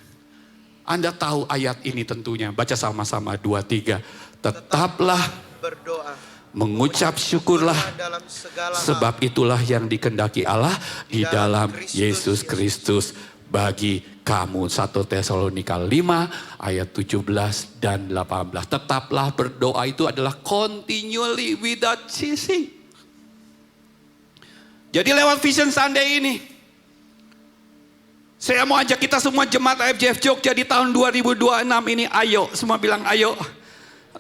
Anda tahu ayat ini tentunya. Baca sama-sama 2, 3. Tetaplah Berdoa. mengucap syukurlah, Dalam segala hal. sebab itulah yang dikehendaki Allah di dalam Yesus Kristus bagi kamu. 1 Tesalonika 5 ayat 17 dan 18. Tetaplah berdoa itu adalah continually without ceasing. Jadi lewat Vision Sunday ini, saya mau ajak kita semua jemaat IFJF Jogja di tahun 2026 ini, ayo, semua bilang ayo.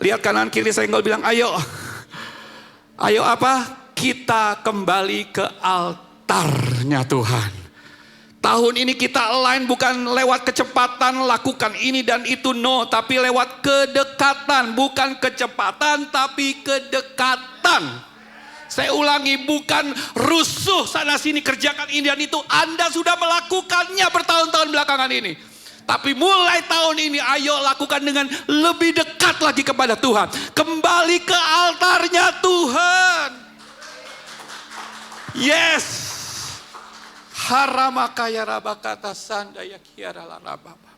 Lihat kanan kiri saya bilang ayo. Ayo apa? Kita kembali ke altarnya Tuhan. Tahun ini kita align bukan lewat kecepatan lakukan ini dan itu, no. Tapi lewat kedekatan, bukan kecepatan tapi kedekatan. Saya ulangi, bukan rusuh sana sini kerjakan ini dan itu. Anda sudah melakukannya bertahun-tahun belakangan ini. Tapi mulai tahun ini ayo lakukan dengan lebih dekat lagi kepada Tuhan. Kembali ke altarnya Tuhan. Yes. Haramakaya rabakata sandaya kiara larababa.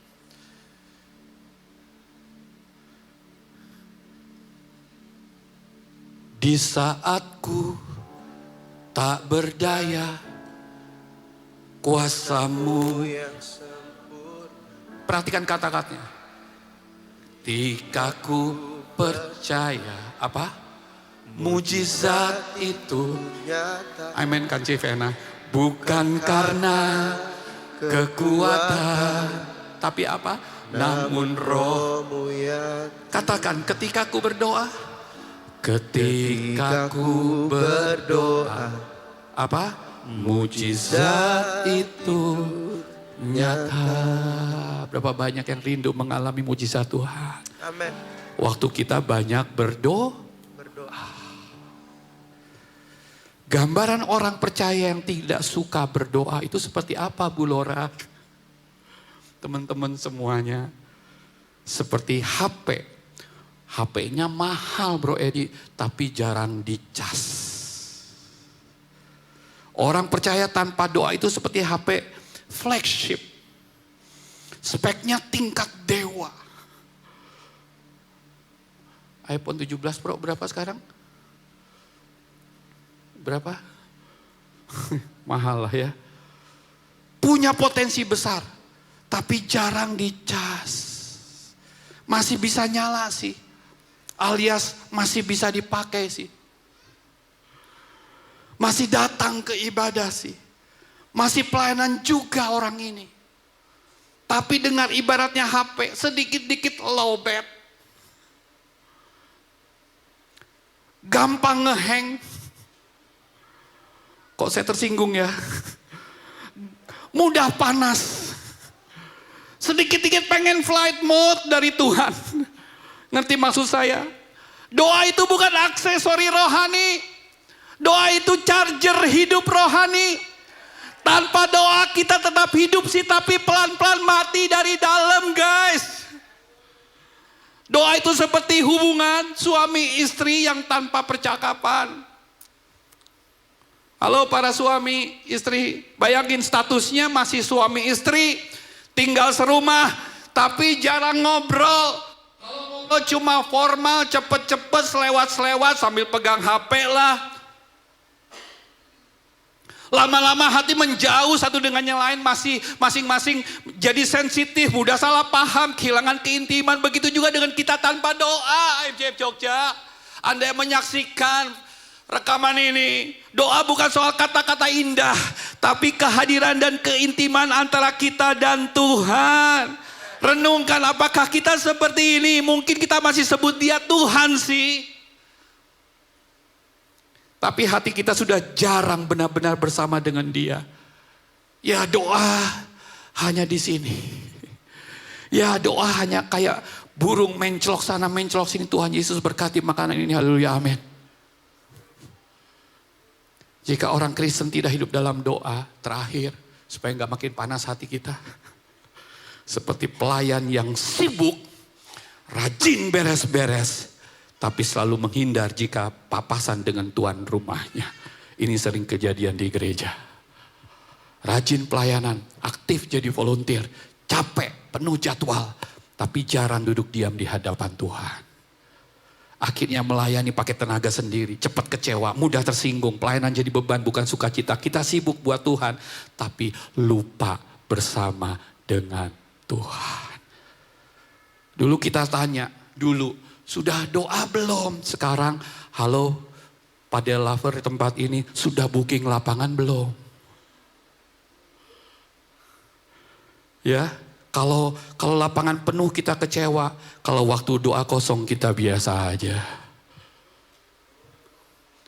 Di saatku tak berdaya, kuasamu Yang sempurna. perhatikan kata-katanya. Ketika ku percaya, apa? Mujizat itu, Nyata. amin kan Civena, bukan karena kekuatan, tapi apa? Namun roh. Rohmu yang Katakan, ketika ku berdoa, ketika ku berdoa, apa? Mujizat itu nyata. Berapa banyak yang rindu mengalami mujizat Tuhan. Amin. Waktu kita banyak berdoa. Gambaran orang percaya yang tidak suka berdoa itu seperti apa, Bu Lora? Teman-teman semuanya. Seperti HP. HP-nya mahal Bro Edi, tapi jarang dicas. Orang percaya tanpa doa itu seperti HP flagship. Speknya tingkat dewa. iPhone 17 Pro berapa sekarang? Berapa? Mahal lah ya. Punya potensi besar, tapi jarang dicas. Masih bisa nyala sih. Alias masih bisa dipakai sih. Masih datang ke ibadah sih. Masih pelayanan juga orang ini. Tapi dengan ibaratnya HP, sedikit-dikit lowbat. Gampang ngehang. Kok saya tersinggung ya? Mudah panas. Sedikit-dikit pengen flight mode dari Tuhan. Ngerti maksud saya? Doa itu bukan aksesori rohani. Doa itu charger hidup rohani. Tanpa doa kita tetap hidup sih, tapi pelan-pelan mati dari dalam guys. Doa itu seperti hubungan suami istri yang tanpa percakapan. Halo para suami istri, bayangin statusnya masih suami istri, tinggal serumah, tapi jarang ngobrol. Kalau ngobrol cuma formal, cepet-cepet, selewat-selewat sambil pegang HP lah. Lama-lama hati menjauh satu dengan yang lain, masing-masing jadi sensitif, mudah salah paham, kehilangan keintiman. Begitu juga dengan kita tanpa doa. IFJF Jogja, Anda yang menyaksikan rekaman ini, doa bukan soal kata-kata indah, tapi kehadiran dan keintiman antara kita dan Tuhan. Renungkan, apakah kita seperti ini? Mungkin kita masih sebut dia Tuhan sih, tapi hati kita sudah jarang benar-benar bersama dengan dia. Ya doa hanya di sini. Ya doa hanya kayak burung menclok sana menclok sini. Tuhan Yesus berkati makanan ini, haleluya, amin. Jika orang Kristen tidak hidup dalam doa, terakhir, supaya nggak makin panas hati kita. Seperti pelayan yang sibuk, rajin beres-beres, tapi selalu menghindar jika papasan dengan tuan rumahnya. Ini sering kejadian di gereja. Rajin pelayanan, aktif jadi volunteer, capek, penuh jadwal, tapi jarang duduk diam di hadapan Tuhan. Akhirnya melayani pakai tenaga sendiri, cepat kecewa, mudah tersinggung, pelayanan jadi beban bukan sukacita. Kita sibuk buat Tuhan, tapi lupa bersama dengan Tuhan. Dulu kita tanya, sudah doa belum? Sekarang, halo padel lover di tempat ini, sudah booking lapangan belum? Ya. Kalau lapangan penuh kita kecewa, kalau waktu doa kosong kita biasa aja.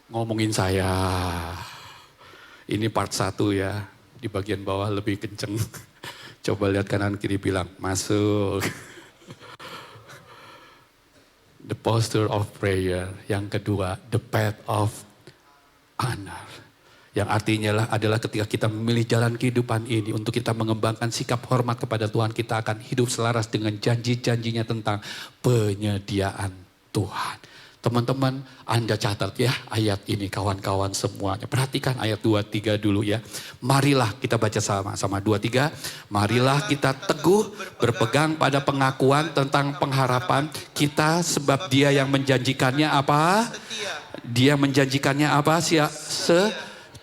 Ngomongin saya, ini part 1 ya, di bagian bawah lebih kenceng. Coba lihat kanan kiri bilang, masuk. The posture of prayer. Yang kedua, the path of honor. Yang artinya adalah ketika kita memilih jalan kehidupan ini untuk kita mengembangkan sikap hormat kepada Tuhan, kita akan hidup selaras dengan janji-janjinya tentang penyediaan Tuhan. Teman-teman, Anda catat ya ayat ini kawan-kawan semuanya. Perhatikan ayat 2-3 dulu ya. Marilah kita baca sama-sama 2-3. Marilah kita teguh berpegang pada pengakuan tentang pengharapan kita, sebab Dia yang menjanjikannya apa? Dia menjanjikannya apa?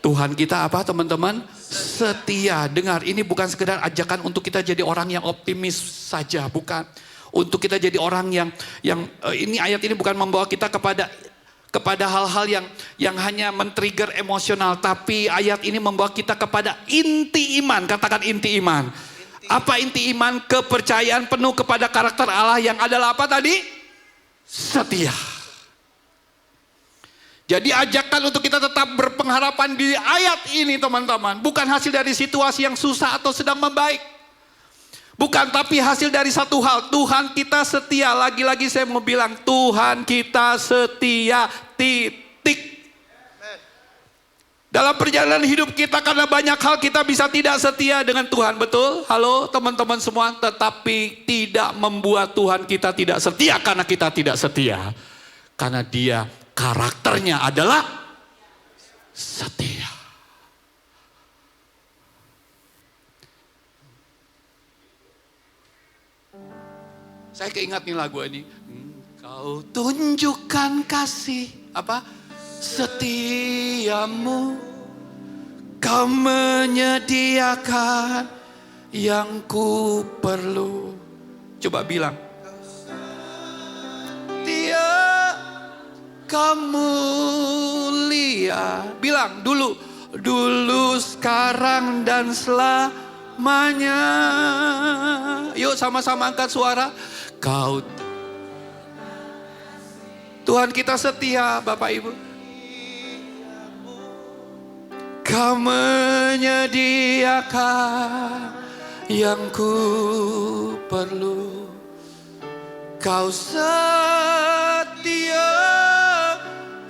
Tuhan kita apa teman-teman? Setia. Dengar, ini bukan sekedar ajakan untuk kita jadi orang yang optimis saja, bukan. Untuk kita jadi orang yang ini ayat ini bukan membawa kita kepada hal-hal yang hanya men-trigger emosional, tapi ayat ini membawa kita kepada inti iman. Katakan inti iman. Apa inti iman? Kepercayaan penuh kepada karakter Allah yang adalah apa tadi? Setia. Jadi ajakan untuk kita tetap berpengharapan di ayat ini teman-teman. Bukan hasil dari situasi yang susah atau sedang membaik. Bukan, tapi hasil dari satu hal. Tuhan kita setia. Lagi-lagi saya mau bilang, Tuhan kita setia, titik. Dalam perjalanan hidup kita karena banyak hal kita bisa tidak setia dengan Tuhan, betul? Halo teman-teman semua, tetapi tidak membuat Tuhan kita tidak setia karena kita tidak setia. Karena dia karakternya adalah setia. Saya keingat nih lagu ini. Engkau tunjukkan kasih apa? Setiamu, kau menyediakan yang ku perlu. Coba bilang. Dia kau mulia. Bilang dulu. Dulu, sekarang, dan selamanya. Yuk sama-sama angkat suara. Kau Tuhan kita setia, Bapak Ibu. Kau menyediakan yang ku perlu. Kau setia,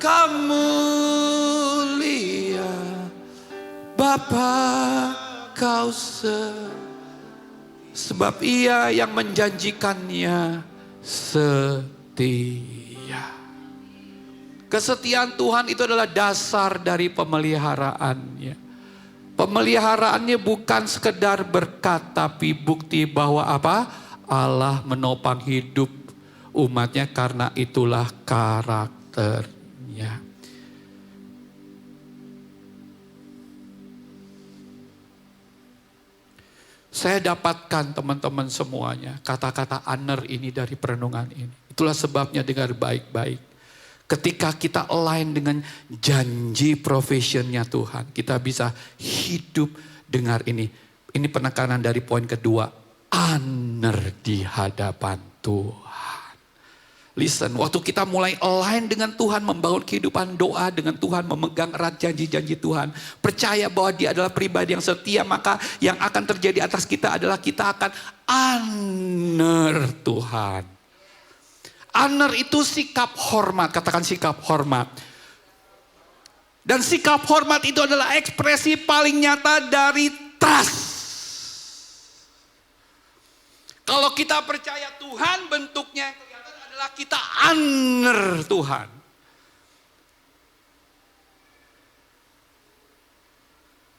kau mulia. Bapa, kau sebab ia yang menjanjikannya setia. Kesetiaan Tuhan itu adalah dasar dari pemeliharaannya. Pemeliharaannya bukan sekedar berkat, tapi bukti bahwa apa? Allah menopang hidup umatnya, karena itulah karakternya. Saya dapatkan teman-teman semuanya kata-kata aner ini dari perenungan ini. Itulah sebabnya dengar baik-baik. Ketika kita align dengan janji profesionnya Tuhan, kita bisa hidup. Dengar ini. Ini penekanan dari poin kedua. Aner di hadapan Tuhan. Listen, waktu kita mulai align dengan Tuhan, membangun kehidupan doa dengan Tuhan, memegang erat janji-janji Tuhan, percaya bahwa dia adalah pribadi yang setia, maka yang akan terjadi atas kita adalah kita akan aner Tuhan. Honor itu sikap hormat, katakan sikap hormat. Dan sikap hormat itu adalah ekspresi paling nyata dari trust. Kalau kita percaya Tuhan, bentuknya yang kelihatan adalah kita honor Tuhan.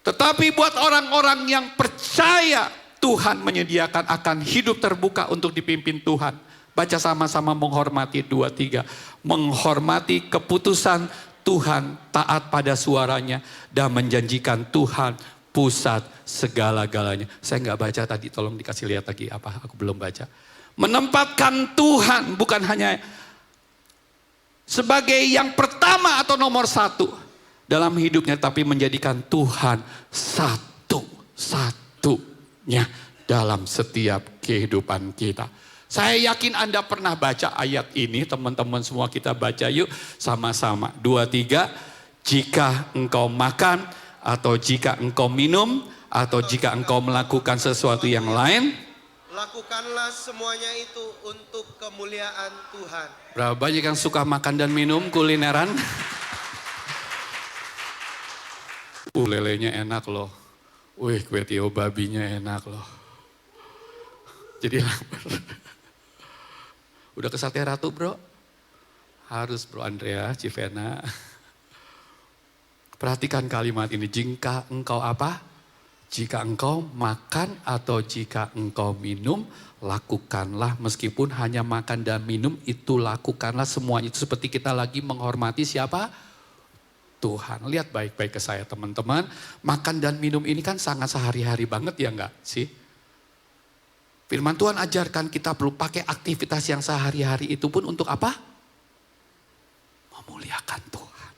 Tetapi buat orang-orang yang percaya, Tuhan menyediakan akan hidup terbuka untuk dipimpin Tuhan. Baca sama-sama, menghormati 2-3. Menghormati keputusan Tuhan, taat pada suaranya, dan menjanjikan Tuhan pusat segala-galanya. Saya nggak baca tadi, tolong dikasih lihat lagi apa, aku belum baca. Menempatkan Tuhan bukan hanya sebagai yang pertama atau nomor satu dalam hidupnya, tapi menjadikan Tuhan satu-satunya dalam setiap kehidupan kita. Saya yakin Anda pernah baca ayat ini, teman-teman semua, kita baca yuk sama-sama. 2-3, jika engkau makan atau jika engkau minum atau jika engkau melakukan sesuatu yang lain, lakukanlah semuanya itu untuk kemuliaan Tuhan. Berapa banyak yang suka makan dan minum, kulineran? Lelenya enak loh. Wih, kue tio babinya enak loh. Jadi lapar. Udah ke Sate Ratu bro? Harus bro, Andrea, Civena. Perhatikan kalimat ini. Jika engkau apa? Jika engkau makan atau jika engkau minum, lakukanlah. Meskipun hanya makan dan minum, itu lakukanlah semuanya. Itu seperti kita lagi menghormati siapa? Tuhan. Lihat baik-baik ke saya teman-teman. Makan dan minum ini kan sangat sehari-hari banget ya enggak sih? Firman Tuhan ajarkan kita perlu pakai aktivitas yang sehari-hari itu pun untuk apa? Memuliakan Tuhan.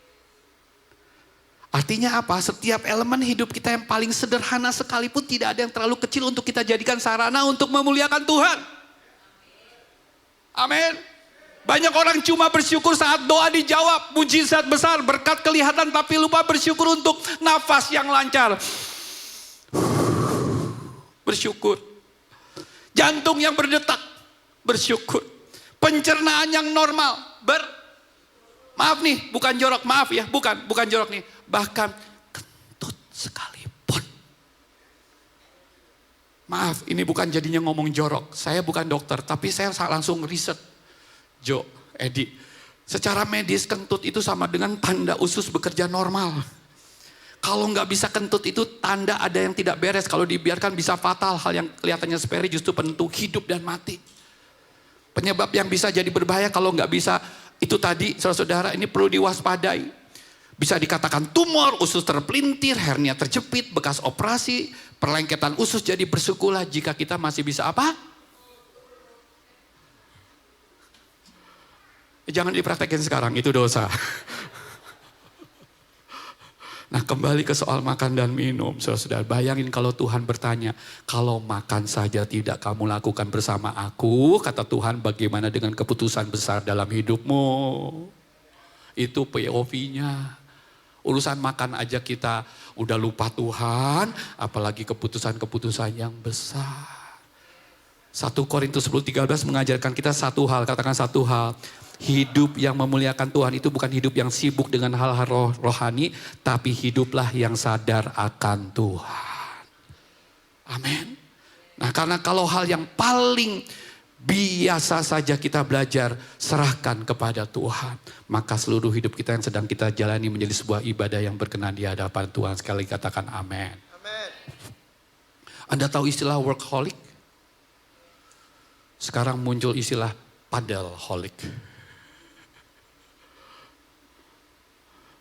Artinya apa? Setiap elemen hidup kita yang paling sederhana sekalipun tidak ada yang terlalu kecil untuk kita jadikan sarana untuk memuliakan Tuhan. Amin. Banyak orang cuma bersyukur saat doa dijawab, mujizat besar, berkat kelihatan, tapi lupa bersyukur untuk nafas yang lancar. Bersyukur. Jantung yang berdetak, bersyukur. Pencernaan yang normal, maaf nih, bukan jorok, maaf ya, bukan jorok nih. Bahkan sekalipun. Maaf, ini bukan jadinya ngomong jorok. Saya bukan dokter, tapi saya langsung riset. Jo, Edi, secara medis kentut itu sama dengan tanda usus bekerja normal. Kalau nggak bisa kentut itu tanda ada yang tidak beres. Kalau dibiarkan bisa fatal. Hal yang kelihatannya sepele justru penentu hidup dan mati. Penyebab yang bisa jadi berbahaya kalau nggak bisa itu tadi, saudara-saudara, ini perlu diwaspadai. Bisa dikatakan tumor, usus terpelintir, hernia terjepit, bekas operasi, perlengketan usus jadi bersikulah jika kita masih bisa apa? Jangan dipraktekin sekarang, itu dosa. Nah, kembali ke soal makan dan minum, saudara-saudara. Bayangin kalau Tuhan bertanya, kalau makan saja tidak kamu lakukan bersama aku, kata Tuhan, bagaimana dengan keputusan besar dalam hidupmu? Itu POV-nya. Urusan makan aja kita udah lupa Tuhan, apalagi keputusan-keputusan yang besar. 1 Korintus 10:13 mengajarkan kita satu hal, katakan satu hal. Hidup yang memuliakan Tuhan itu bukan hidup yang sibuk dengan hal-hal rohani, tapi hiduplah yang sadar akan Tuhan. Amin. Nah, karena kalau hal yang paling biasa saja kita belajar, serahkan kepada Tuhan, maka seluruh hidup kita yang sedang kita jalani menjadi sebuah ibadah yang berkenan di hadapan Tuhan. Sekali katakan amin. Amin. Anda tahu istilah workaholic? Sekarang muncul istilah padelholic.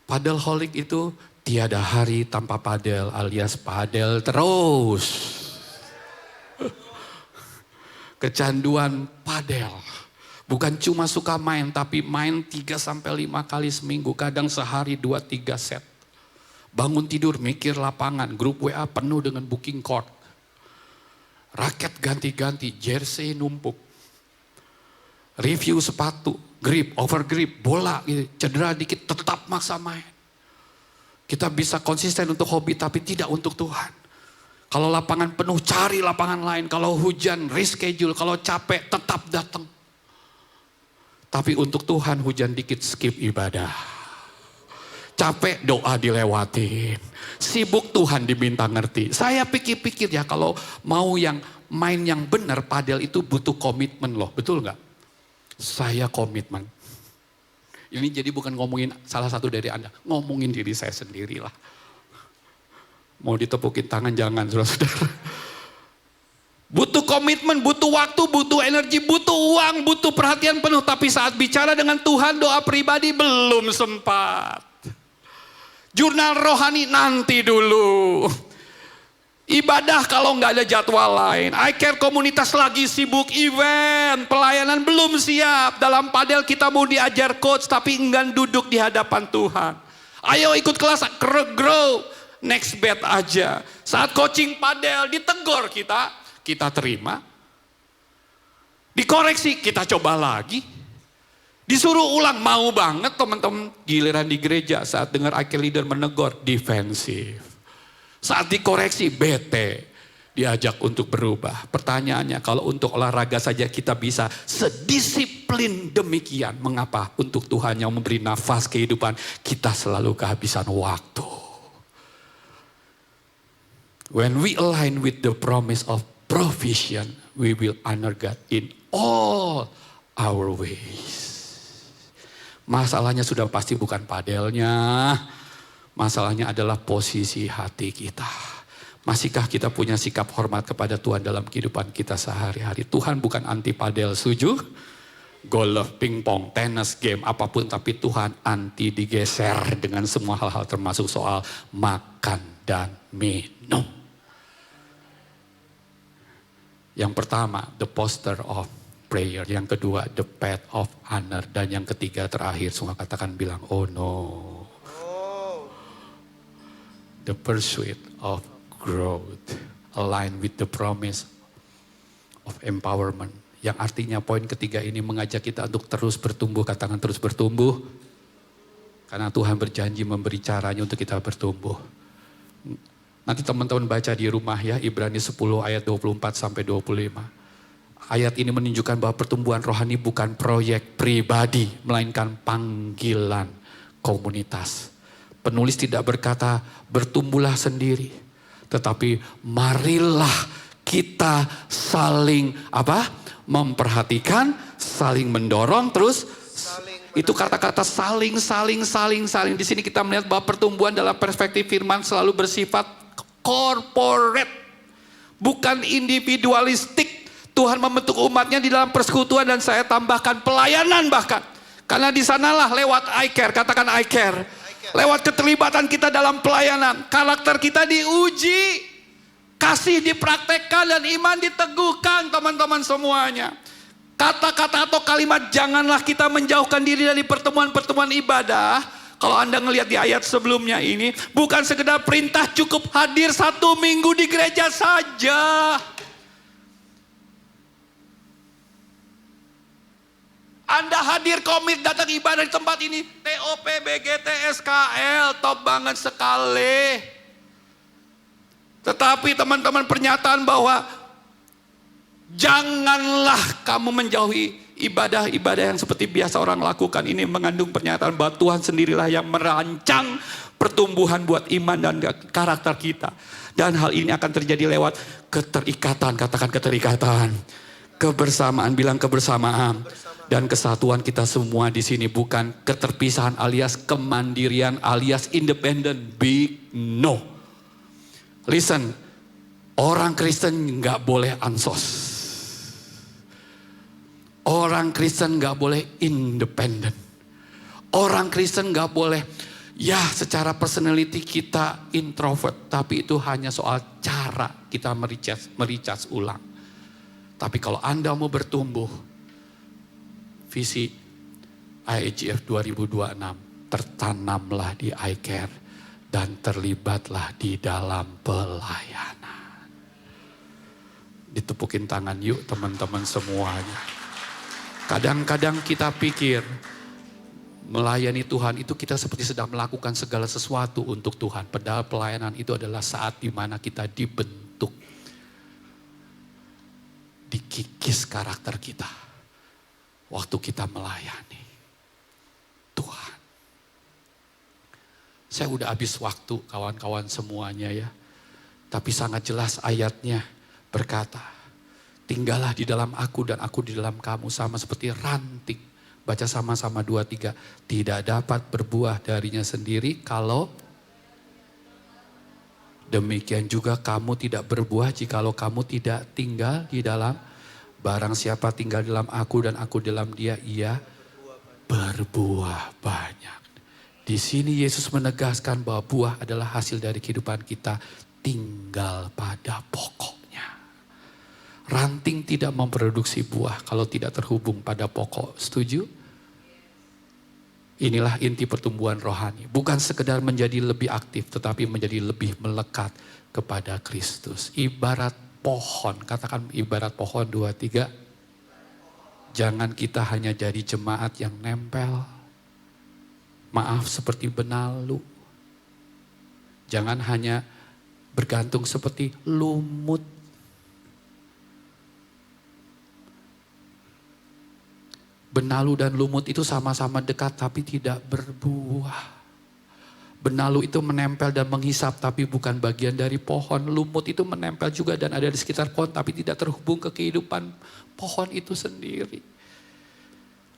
Padelholic itu tiada hari tanpa padel alias padel terus. Kecanduan padel. Bukan cuma suka main, tapi main 3-5 kali seminggu. Kadang sehari 2-3 set. Bangun tidur mikir lapangan, grup WA penuh dengan booking court. Raket ganti-ganti, jersey numpuk. Review sepatu, grip, over grip, bola, gitu, cedera dikit, tetap maksa main. Kita bisa konsisten untuk hobi tapi tidak untuk Tuhan. Kalau lapangan penuh cari lapangan lain, kalau hujan reschedule, kalau capek tetap datang. Tapi untuk Tuhan hujan dikit skip ibadah. Capek doa dilewatin. Sibuk Tuhan diminta ngerti. Saya pikir-pikir ya kalau mau yang main yang benar padel itu butuh komitmen loh, betul nggak? Saya komitmen. Ini jadi bukan ngomongin salah satu dari Anda, ngomongin diri saya sendirilah. Mau ditepukin tangan jangan, saudara-saudara. Butuh komitmen, butuh waktu, butuh energi, butuh uang, butuh perhatian penuh. Tapi saat bicara dengan Tuhan, doa pribadi belum sempat. Jurnal rohani nanti dulu. Ibadah kalau nggak ada jadwal lain. I Care komunitas lagi sibuk event, pelayanan belum siap. Dalam padel kita mau diajar coach tapi enggan duduk di hadapan Tuhan. Ayo ikut kelas, grow, next bet aja. Saat coaching padel ditegur kita terima. Dikoreksi, kita coba lagi. Disuruh ulang, mau banget teman-teman. Giliran di gereja saat dengar I Care leader menegur, defensif. Saat dikoreksi, bete, diajak untuk berubah. Pertanyaannya, kalau untuk olahraga saja kita bisa sedisiplin demikian, mengapa untuk Tuhan yang memberi nafas kehidupan, kita selalu kehabisan waktu. When we align with the promise of provision, we will honor God in all our ways. Masalahnya sudah pasti bukan padelnya. Masalahnya adalah posisi hati kita. Masihkah kita punya sikap hormat kepada Tuhan dalam kehidupan kita sehari-hari? Tuhan bukan anti padel, setuju? Golf, pingpong, tenis, game, apapun. Tapi Tuhan anti digeser dengan semua hal-hal termasuk soal makan dan minum. Yang pertama, the posture of prayer. Yang kedua, the path of honor. Dan yang ketiga terakhir, semua katakan bilang, oh no. The pursuit of growth, align with the promise of empowerment. Yang artinya poin ketiga ini mengajak kita untuk terus bertumbuh, katakan terus bertumbuh. Karena Tuhan berjanji memberi caranya untuk kita bertumbuh. Nanti teman-teman baca di rumah ya, Ibrani 10 ayat 24 sampai 25. Ayat ini menunjukkan bahwa pertumbuhan rohani bukan proyek pribadi, melainkan panggilan komunitas. Penulis tidak berkata bertumbuhlah sendiri, tetapi marilah kita saling memperhatikan, saling mendorong, terus itu kata-kata saling. Di sini kita melihat bahwa pertumbuhan dalam perspektif firman selalu bersifat corporate, bukan individualistik. Tuhan membentuk umatnya di dalam persekutuan, dan saya tambahkan pelayanan bahkan. Karena di sanalah lewat I care, katakan I care. Lewat keterlibatan kita dalam pelayanan, karakter kita diuji, kasih dipraktekkan, dan iman diteguhkan teman-teman semuanya. Kata-kata atau kalimat janganlah kita menjauhkan diri dari pertemuan-pertemuan ibadah. Kalau Anda ngelihat di ayat sebelumnya ini, bukan sekedar perintah cukup hadir 1 minggu di gereja saja. Anda hadir komit datang ibadah di tempat ini, TOP, BGT, SKL, top banget sekali. Tetapi teman-teman, pernyataan bahwa janganlah kamu menjauhi ibadah-ibadah yang seperti biasa orang lakukan, ini mengandung pernyataan bahwa Tuhan sendirilah yang merancang pertumbuhan buat iman dan karakter kita. Dan hal ini akan terjadi lewat keterikatan, katakan keterikatan. Kebersamaan, bilang kebersamaan. Dan kesatuan kita semua di sini, bukan keterpisahan alias kemandirian alias independent. Big no. Listen, orang Kristen nggak boleh ansos. Orang Kristen nggak boleh independen. Orang Kristen nggak boleh, ya secara personality kita introvert, tapi itu hanya soal cara kita mericas ulang. Tapi kalau Anda mau bertumbuh, visi IAGF 2026, tertanamlah di I Care dan terlibatlah di dalam pelayanan. Ditepukin tangan yuk teman-teman semuanya. Kadang-kadang kita pikir melayani Tuhan itu kita seperti sedang melakukan segala sesuatu untuk Tuhan. Padahal pelayanan itu adalah saat di mana kita dibentuk, dikikis karakter kita. Waktu kita melayani Tuhan. Saya udah habis waktu kawan-kawan semuanya ya. Tapi sangat jelas ayatnya berkata, tinggallah di dalam aku dan aku di dalam kamu, sama seperti ranting. Baca sama-sama 2, 3. Tidak dapat berbuah darinya sendiri kalau demikian juga kamu tidak berbuah jikalau kamu tidak tinggal di dalam. Barang siapa tinggal dalam aku dan aku dalam dia, ia berbuah banyak. Di sini Yesus menegaskan bahwa buah adalah hasil dari kehidupan kita tinggal pada pokoknya. Ranting tidak memproduksi buah kalau tidak terhubung pada pokok. Setuju? Inilah inti pertumbuhan rohani. Bukan sekedar menjadi lebih aktif, tetapi menjadi lebih melekat kepada Kristus. Ibarat pohon, katakan ibarat pohon 2, 3. Jangan kita hanya jadi jemaat yang nempel. Maaf seperti benalu. Jangan hanya bergantung seperti lumut. Benalu dan lumut itu sama-sama dekat tapi tidak berbuah. Benalu itu menempel dan menghisap tapi bukan bagian dari pohon. Lumut itu menempel juga dan ada di sekitar pohon tapi tidak terhubung ke kehidupan pohon itu sendiri.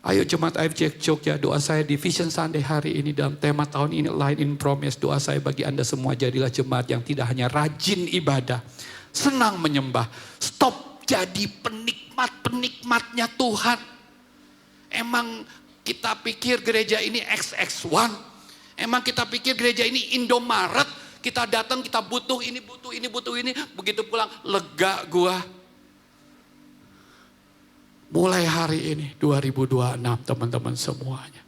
Ayo jemaat IFJ Jogja, doa saya di Vision Sunday hari ini dalam tema tahun ini Light in Promise. Doa saya bagi Anda semua, jadilah jemaat yang tidak hanya rajin ibadah, senang menyembah. Stop jadi penikmatnya Tuhan. Emang kita pikir gereja ini XX1? Emang kita pikir gereja ini Indomaret, kita datang, kita butuh ini, begitu pulang lega gua. Mulai hari ini 2026 teman-teman semuanya.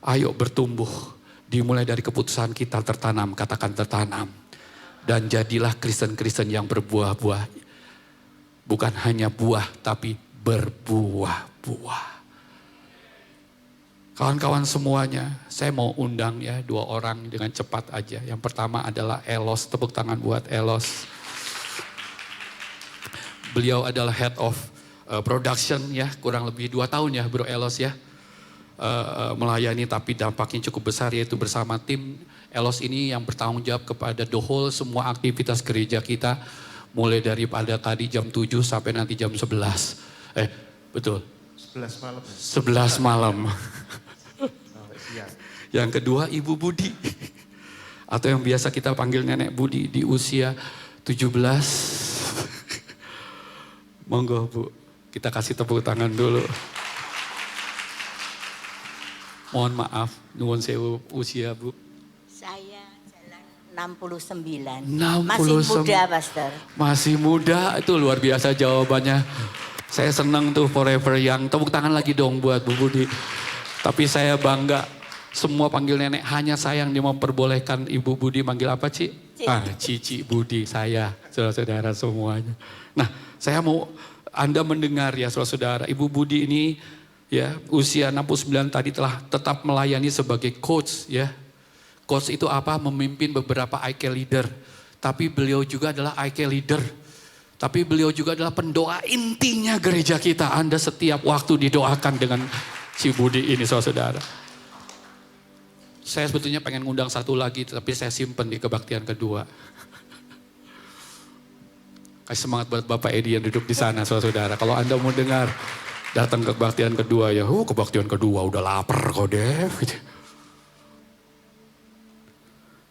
Ayo bertumbuh, dimulai dari keputusan kita tertanam, katakan tertanam. Dan jadilah Kristen-Kristen yang berbuah-buah. Bukan hanya buah, tapi berbuah-buah. Kawan-kawan semuanya, saya mau undang ya 2 orang dengan cepat aja. Yang pertama adalah Elos, tepuk tangan buat Elos. Beliau adalah head of production ya, kurang lebih 2 tahun ya Bro Elos ya. melayani tapi dampaknya cukup besar, yaitu bersama tim Elos ini yang bertanggung jawab kepada the whole semua aktivitas gereja kita, mulai daripada tadi jam 7 sampai nanti jam 11. Betul. 11 malam. 11 malam. Sampai siang. Yang kedua Ibu Budi. Atau yang biasa kita panggil Nenek Budi di usia 17. Monggo Bu, kita kasih tepuk tangan dulu. Mohon maaf, nuwun sewu usia Bu. Saya jalan 69. 69. Masih muda, Pastor. Masih muda, itu luar biasa jawabannya. Saya senang tuh forever young. Tepuk tangan lagi dong buat Bu Budi. Tapi saya bangga, semua panggil nenek. Hanya saya yang memperbolehkan Ibu Budi manggil apa, Ci? Cici Budi, saya, saudara-saudara semuanya. Nah, saya mau Anda mendengar ya saudara-saudara. Ibu Budi ini ya usia 69 tadi telah tetap melayani sebagai coach ya. Coach itu apa? Memimpin beberapa IK leader. Tapi beliau juga adalah IK leader. Tapi beliau juga adalah pendoa intinya gereja kita. Anda setiap waktu didoakan dengan si Budi ini saudara-saudara. Saya sebetulnya pengen ngundang satu lagi tapi saya simpen di kebaktian kedua. Kasih semangat buat Bapak Edi yang duduk di sana saudara-saudara. Kalau Anda mau dengar datang ke kebaktian kedua ya, kebaktian kedua udah lapar kok Dev.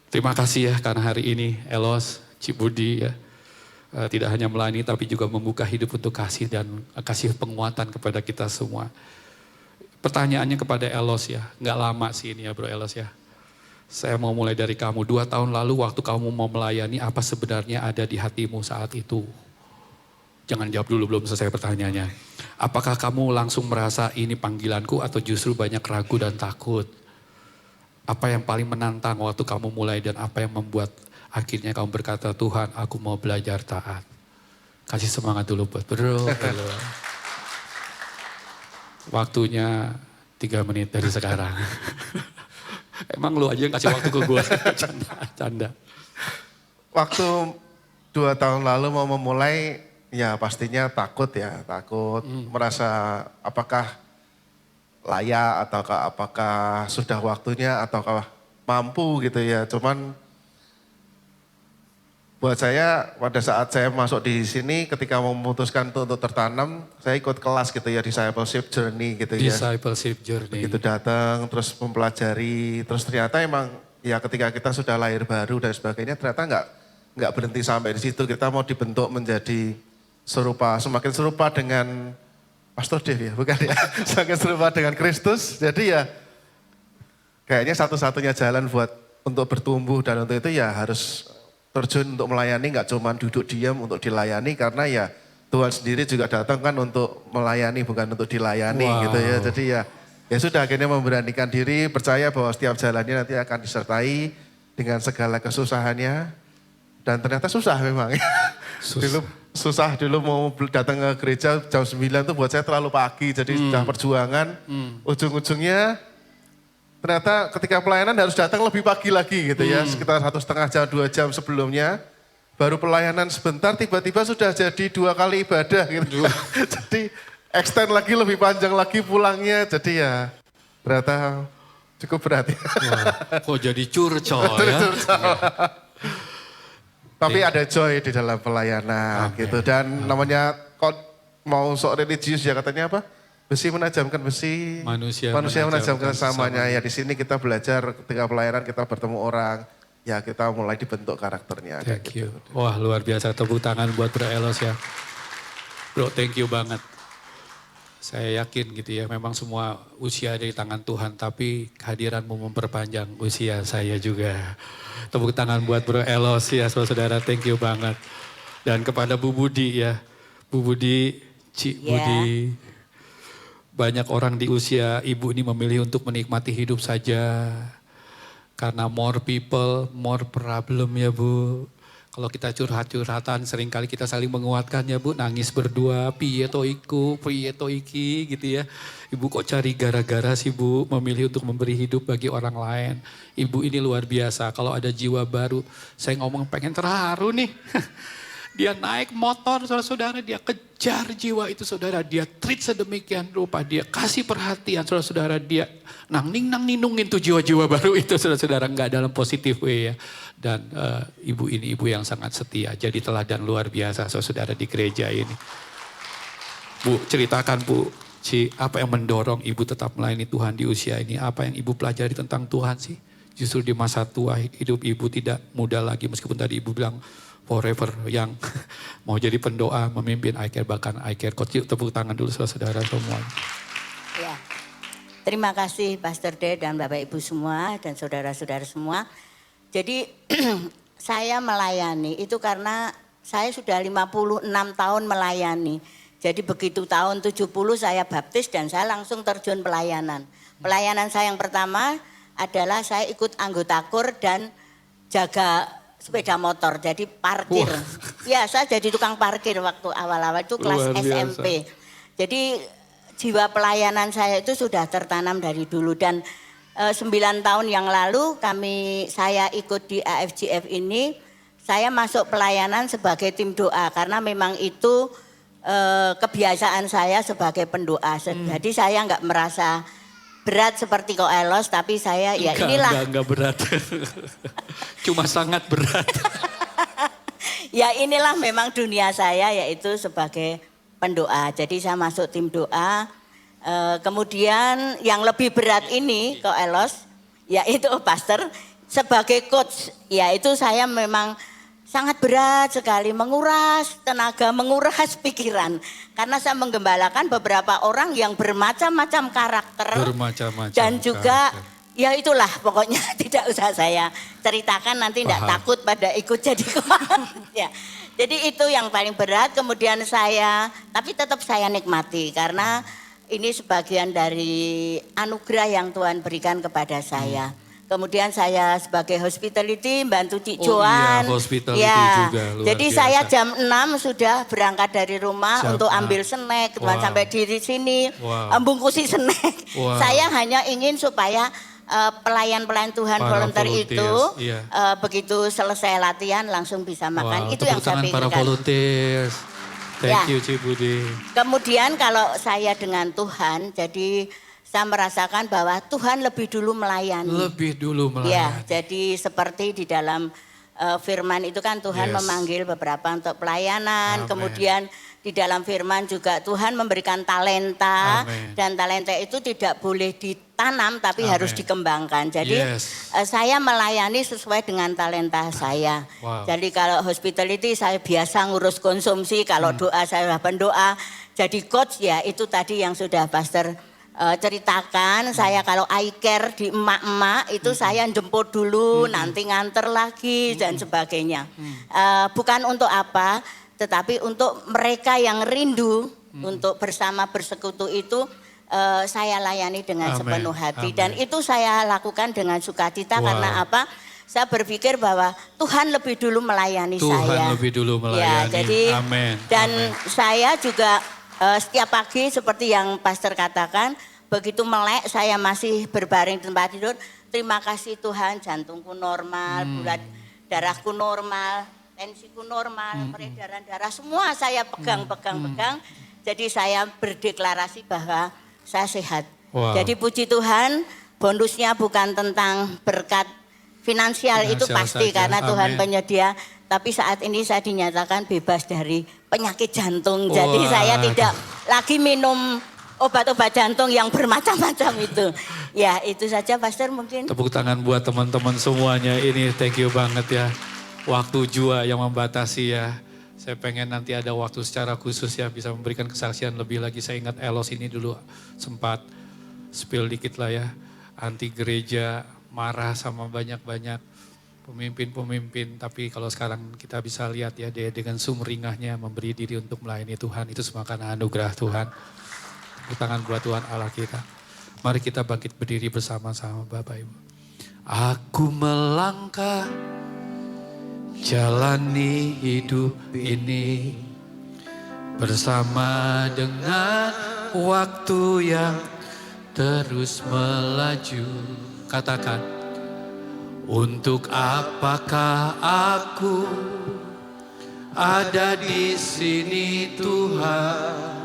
Terima kasih ya karena hari ini Elos, Cibudi ya. Tidak hanya melayani tapi juga membuka hidup untuk kasih dan kasih penguatan kepada kita semua. Pertanyaannya kepada Elos ya, nggak lama sih ini ya Bro Elos ya. Saya mau mulai dari kamu, 2 tahun lalu waktu kamu mau melayani apa sebenarnya ada di hatimu saat itu? Jangan jawab dulu, belum selesai pertanyaannya. Apakah kamu langsung merasa ini panggilanku atau justru banyak ragu dan takut? Apa yang paling menantang waktu kamu mulai dan apa yang membuat akhirnya kamu berkata, Tuhan aku mau belajar taat. Kasih semangat dulu buat bro. Waktunya 3 menit dari sekarang. Emang lu aja yang kasih waktu ke gue. Canda. Waktu 2 tahun lalu mau memulai, ya pastinya takut ya. Takut merasa apakah layak ataukah apakah sudah waktunya ataukah mampu gitu ya. Cuman buat saya pada saat saya masuk di sini ketika memutuskan untuk tertanam, saya ikut kelas gitu ya, discipleship journey gitu ya. Discipleship journey. Begitu datang terus mempelajari, terus ternyata emang ya ketika kita sudah lahir baru dan sebagainya ternyata nggak berhenti sampai di situ. Kita mau dibentuk menjadi semakin serupa dengan Pastor Dev ya, bukan ya. Semakin serupa dengan Kristus. Jadi ya kayaknya satu-satunya jalan untuk bertumbuh dan untuk itu ya harus terjun untuk melayani, nggak cuma duduk diam untuk dilayani karena ya Tuhan sendiri juga datang kan untuk melayani bukan untuk dilayani gitu ya. Jadi ya sudah akhirnya memberanikan diri, percaya bahwa setiap jalannya nanti akan disertai dengan segala kesusahannya. Dan ternyata susah memang. Susah dulu mau datang ke gereja jam 9 itu buat saya terlalu pagi. Jadi sudah perjuangan. Ujung-ujungnya ternyata ketika pelayanan harus datang lebih pagi lagi gitu ya. Sekitar 1,5 jam, 2 jam sebelumnya. Baru pelayanan sebentar tiba-tiba sudah jadi 2 kali ibadah gitu. Jadi extend lagi lebih panjang lagi pulangnya. Jadi ya ternyata cukup berat ya. Kok jadi curcol ya? Tapi ada joy di dalam pelayanan gitu. Dan namanya kok mau sok religius ya katanya apa? Besi menajamkan besi, manusia menajamkan samanya. Ya di sini kita belajar ketika pelayanan kita bertemu orang. Ya kita mulai dibentuk karakternya. Thank you. Wah luar biasa, tepuk tangan buat Bro Elos ya. Bro thank you banget. Saya yakin gitu ya, memang semua usia dari tangan Tuhan, tapi kehadiranmu memperpanjang usia saya juga. Tepuk tangan buat Bro Elos ya, saudara, thank you banget. Dan kepada Bu Budi ya, Bu Budi, Cik Budi. Banyak orang di usia ibu ini memilih untuk menikmati hidup saja. Karena more people, more problem ya Bu. Kalau kita curhat-curhatan seringkali kita saling menguatkan ya Bu. Nangis berdua, piye to iku, piye to iki gitu ya. Ibu kok cari gara-gara sih Bu, memilih untuk memberi hidup bagi orang lain. Ibu ini luar biasa, kalau ada jiwa baru. Saya ngomong pengen terharu nih. Dia naik motor, saudara-saudara, dia kejar jiwa itu, saudara. Dia treat sedemikian rupa, dia kasih perhatian, saudara-saudara. Dia ninungin tuh jiwa-jiwa baru itu, saudara-saudara. Enggak dalam positif way ya. Dan ibu ini ibu yang sangat setia, jadi teladan luar biasa, saudara-saudara di gereja ini. Bu, ceritakan Bu, apa yang mendorong ibu tetap melayani Tuhan di usia ini? Apa yang ibu pelajari tentang Tuhan sih? Justru di masa tua hidup ibu tidak muda lagi, meskipun tadi ibu bilang forever yang mau jadi pendoa, memimpin iCare, bahkan iCare Coach. Tepuk tangan dulu saudara-saudara semua. Ya, terima kasih Pastor D dan Bapak Ibu semua dan saudara-saudara semua. Jadi saya melayani itu karena saya sudah 56 tahun melayani. Jadi begitu tahun 70 saya baptis dan saya langsung terjun pelayanan. Pelayanan saya yang pertama adalah saya ikut anggota KUR dan jaga sepeda motor, jadi parkir. Wah. Ya, saya jadi tukang parkir waktu awal-awal itu kelas SMP. Jadi jiwa pelayanan saya itu sudah tertanam dari dulu dan 9 tahun yang lalu saya ikut di AFGF ini, saya masuk pelayanan sebagai tim doa karena memang itu kebiasaan saya sebagai pendoa. Jadi saya nggak merasa berat seperti Ko Elos, tapi saya ya inilah. Enggak berat. Cuma sangat berat. Ya inilah memang dunia saya yaitu sebagai pendoa. Jadi saya masuk tim doa. Kemudian yang lebih berat ini Ko Elos, yaitu Pastor sebagai coach. Ya itu saya memang sangat berat sekali, menguras tenaga, menguras pikiran. Karena saya menggembalakan beberapa orang yang bermacam-macam karakter. Dan juga ya itulah pokoknya tidak usah saya ceritakan, nanti tidak takut pada ikut jadi ya. Jadi itu yang paling berat, kemudian tapi tetap saya nikmati karena ini sebagian dari anugerah yang Tuhan berikan kepada saya. Kemudian saya sebagai hospitality bantu Cik Joan. Iya, hospitality juga luar jadi biasa. saya jam 6 sudah berangkat dari rumah untuk ambil snack. Teman sampai di sini bungkusi snack. Saya hanya ingin supaya pelayan-pelayan Tuhan volunteer itu begitu selesai latihan langsung bisa makan. Itu yang saya pikirkan. Para volunteers. Thank you Cik Budi. Kemudian kalau saya dengan Tuhan, jadi saya merasakan bahwa Tuhan lebih dulu melayani. Lebih dulu melayani. Ya, jadi seperti di dalam firman itu kan Tuhan memanggil beberapa untuk pelayanan. Amen. Kemudian di dalam firman juga Tuhan memberikan talenta. Amen. Dan talenta itu tidak boleh ditanam tapi harus dikembangkan. Jadi saya melayani sesuai dengan talenta saya. Jadi kalau hospitality saya biasa ngurus konsumsi, kalau doa saya pendoa. Jadi coach ya itu tadi yang sudah Pastor ceritakan. Saya kalau iCare di emak-emak itu saya jemput dulu, nanti nganter lagi dan sebagainya. Bukan untuk apa, tetapi untuk mereka yang rindu untuk bersama bersekutu itu saya layani dengan sepenuh hati. Dan itu saya lakukan dengan sukacita karena apa? Saya berpikir bahwa Tuhan lebih dulu melayani saya. Tuhan lebih dulu melayani. Ya, jadi dan saya juga setiap pagi seperti yang Pastor katakan, begitu melek saya masih berbaring di tempat tidur. Terima kasih Tuhan, jantungku normal, gula darahku normal, tensiku normal, peredaran darah semua saya pegang. Jadi saya berdeklarasi bahwa saya sehat. Jadi puji Tuhan, bonusnya bukan tentang berkat finansial itu pasti saja. Karena Tuhan penyedia. Tapi saat ini saya dinyatakan bebas dari penyakit jantung. Jadi saya tidak lagi minum obat-obat jantung yang bermacam-macam itu. Ya itu saja Pastor mungkin. Tepuk tangan buat teman-teman semuanya. Ini thank you banget ya. Waktu jua yang membatasi ya. Saya pengen nanti ada waktu secara khusus ya bisa memberikan kesaksian lebih lagi. Saya ingat Elos ini dulu sempat spill dikit lah ya. Anti gereja, marah sama banyak-banyak pemimpin-pemimpin, tapi kalau sekarang kita bisa lihat ya dia dengan sumringahnya memberi diri untuk melayani Tuhan, itu semua karena anugerah Tuhan. Tepuk tangan buat Tuhan Allah kita. Mari kita bangkit berdiri bersama-sama Bapak Ibu. Aku melangkah jalani hidup ini bersama dengan waktu yang terus melaju. Katakan. Untuk apakah aku ada di sini Tuhan.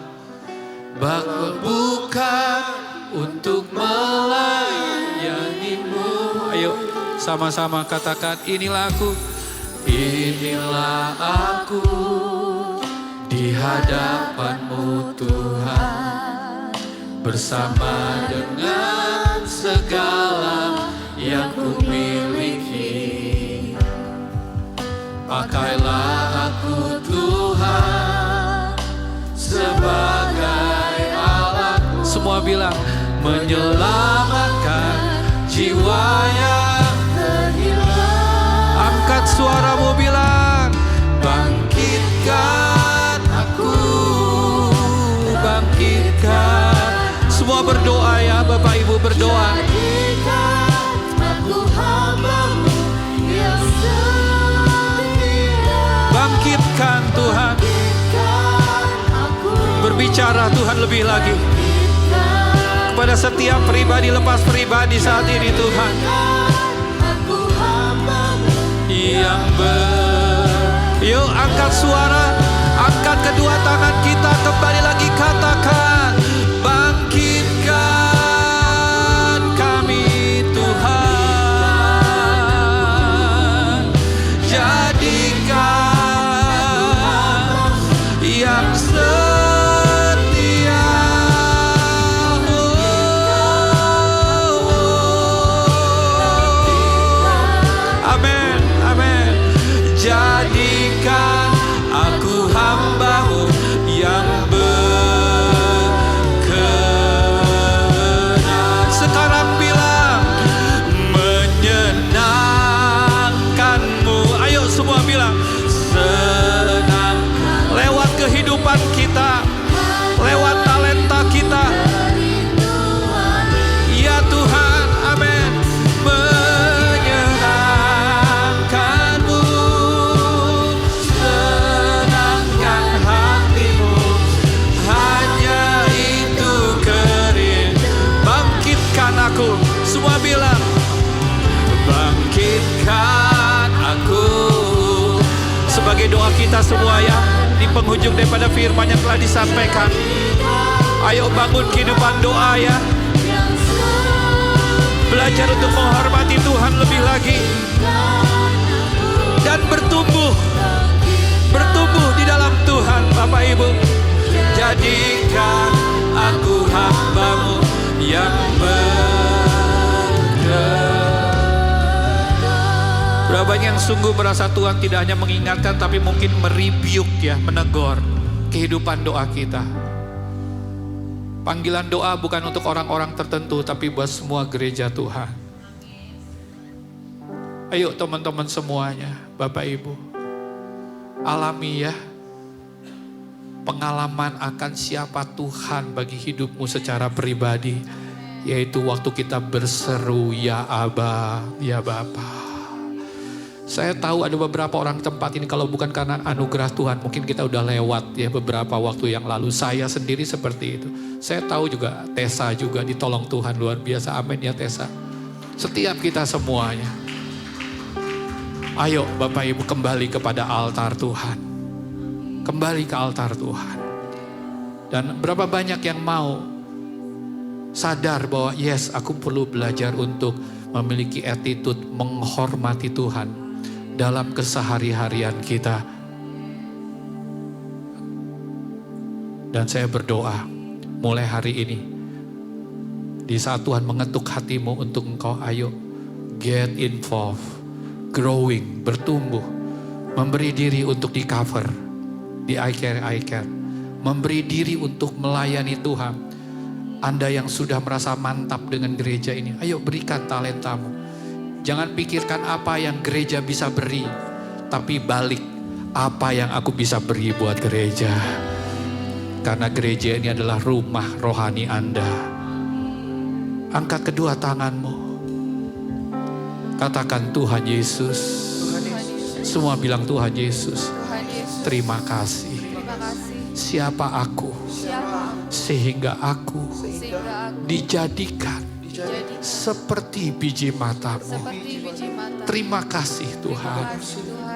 Bahkan bukan untuk melayanimu. Ayo sama-sama katakan, inilah aku. Inilah aku di hadapanmu Tuhan, bersama dengan segala yang ku miliki. Pakailah aku Tuhan sebagai alatmu. Semua bilang, menyelamatkan jiwa yang terhilang. Angkat suaramu bilang, bangkitkan aku, bangkitkan. Semua berdoa ya Bapak Ibu, berdoa. Bangkitkan Tuhan. Berbicara Tuhan lebih lagi kepada setiap pribadi, lepas pribadi saat ini Tuhan. Yuk angkat suara, angkat kedua tangan kita, kembali lagi katakan, bangkitkan kami Tuhan, jadikan yang setia. Amin, amin. Jadikan aku hamba-Mu yang berkenan. Sekarang bilang, menyenangkan-Mu. Ayo semua bilang, senang. Lewat kehidupan kita, lewat talenta kita. Ya Tuhan, amin. Menyenangkan-Mu, senangkan hati-Mu, hanya itu kering. Bangkitkan aku, semua bilang, bangkitkan aku. Sebagai doa kita semua ya, di penghujung daripada firman yang telah disampaikan, ayo bangun kehidupan doa ya. Belajar untuk menghormati Tuhan lebih lagi dan bertumbuh di dalam Tuhan. Bapak Ibu, jadikan aku hamba-Mu yang berkenan. Berapa banyak yang sungguh merasa Tuhan tidak hanya mengingatkan, tapi mungkin merebuke ya, menegur kehidupan doa kita. Panggilan doa bukan untuk orang-orang tertentu, tapi buat semua gereja Tuhan. Ayo teman-teman semuanya, Bapak Ibu, alami ya pengalaman akan siapa Tuhan bagi hidupmu secara pribadi. Yaitu waktu kita berseru, ya Aba, ya Bapa. Saya tahu ada beberapa orang tempat ini, kalau bukan karena anugerah Tuhan, mungkin kita udah lewat ya beberapa waktu yang lalu. Saya sendiri seperti itu. Saya tahu juga Tessa juga ditolong Tuhan luar biasa. Amin ya Tessa. Setiap kita semuanya. Ayo Bapak Ibu kembali kepada altar Tuhan. Kembali ke altar Tuhan. Dan berapa banyak yang mau sadar bahwa yes, aku perlu belajar untuk memiliki attitude menghormati Tuhan dalam kesehari-harian kita. Dan saya berdoa mulai hari ini, di saat Tuhan mengetuk hatimu untuk engkau, ayo get involved, growing, bertumbuh, memberi diri untuk di cover di I Care, memberi diri untuk melayani Tuhan. Anda yang sudah merasa mantap dengan gereja ini, ayo berikan talentamu. Jangan pikirkan apa yang gereja bisa beri, tapi balik, apa yang aku bisa beri buat gereja. Karena gereja ini adalah rumah rohani Anda. Angkat kedua tanganmu. Katakan Tuhan Yesus. Semua bilang Tuhan Yesus. Terima kasih. Siapa aku? Sehingga aku dijadikan seperti biji matamu. terima kasih Tuhan.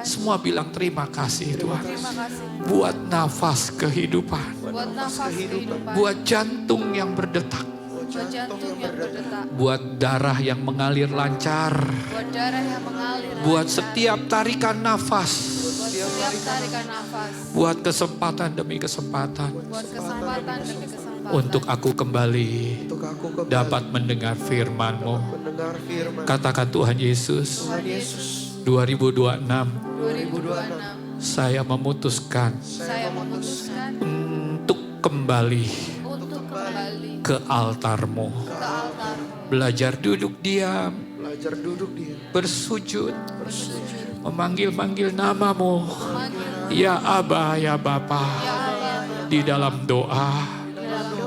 Semua bilang terima kasih Tuhan. Terima kasih Buat nafas kehidupan. buat nafas kehidupan, Buat jantung yang berdetak. buat jantung yang berdetak, Buat darah yang mengalir lancar. buat darah yang mengalir, Buat lancar, setiap tarikan nafas. buat setiap tarikan nafas, Buat kesempatan demi kesempatan. buat kesempatan demi kesempatan. Untuk aku kembali Untuk aku kembali dapat mendengar firman-Mu. mendengar firman Katakan Tuhan Yesus, Tuhan Yesus. 2026 2026 saya memutuskan saya memutuskan untuk kembali untuk kembali ke altar-Mu. ke altar, Belajar duduk diam, Belajar duduk di bersujud, bersujud, memanggil-manggil nama-Mu. memanggil Ya Aba, ya Bapa, ya Allah, di dalam doa.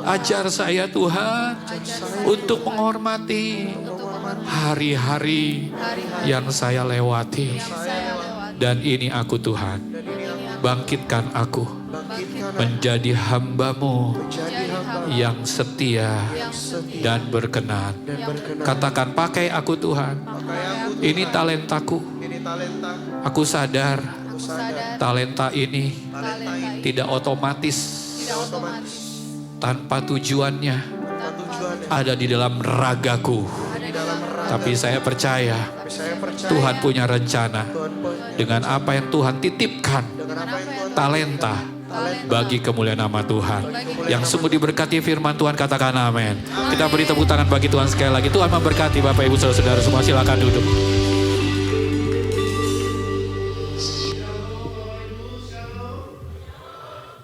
Ajar saya Tuhan untuk menghormati hari-hari yang saya lewati. saya lewat, Dan ini aku Tuhan, bangkitkan aku menjadi hamba-Mu jadi hamba yang setia yang setia dan berkenan. dan berkenan. Katakan, pakai aku Tuhan, Pakai aku ini talentaku. ini talenta. Aku sadar aku sadar talenta ini Talenta ini tidak otomatis tidak otomatis tanpa tujuannya tanpa tujuannya ada di dalam ragaku. ada di dalam Tapi saya percaya tapi saya percaya Tuhan punya rencana Tuhan dengan apa yang Tuhan titipkan, dengan apa yang Tuhan talenta bagi kemuliaan nama Tuhan. Yang sungguh diberkati firman Tuhan, katakan amin. Kita beri tepuk tangan bagi Tuhan sekali lagi. Tuhan memberkati Bapak Ibu Saudara-saudara semua, silakan duduk.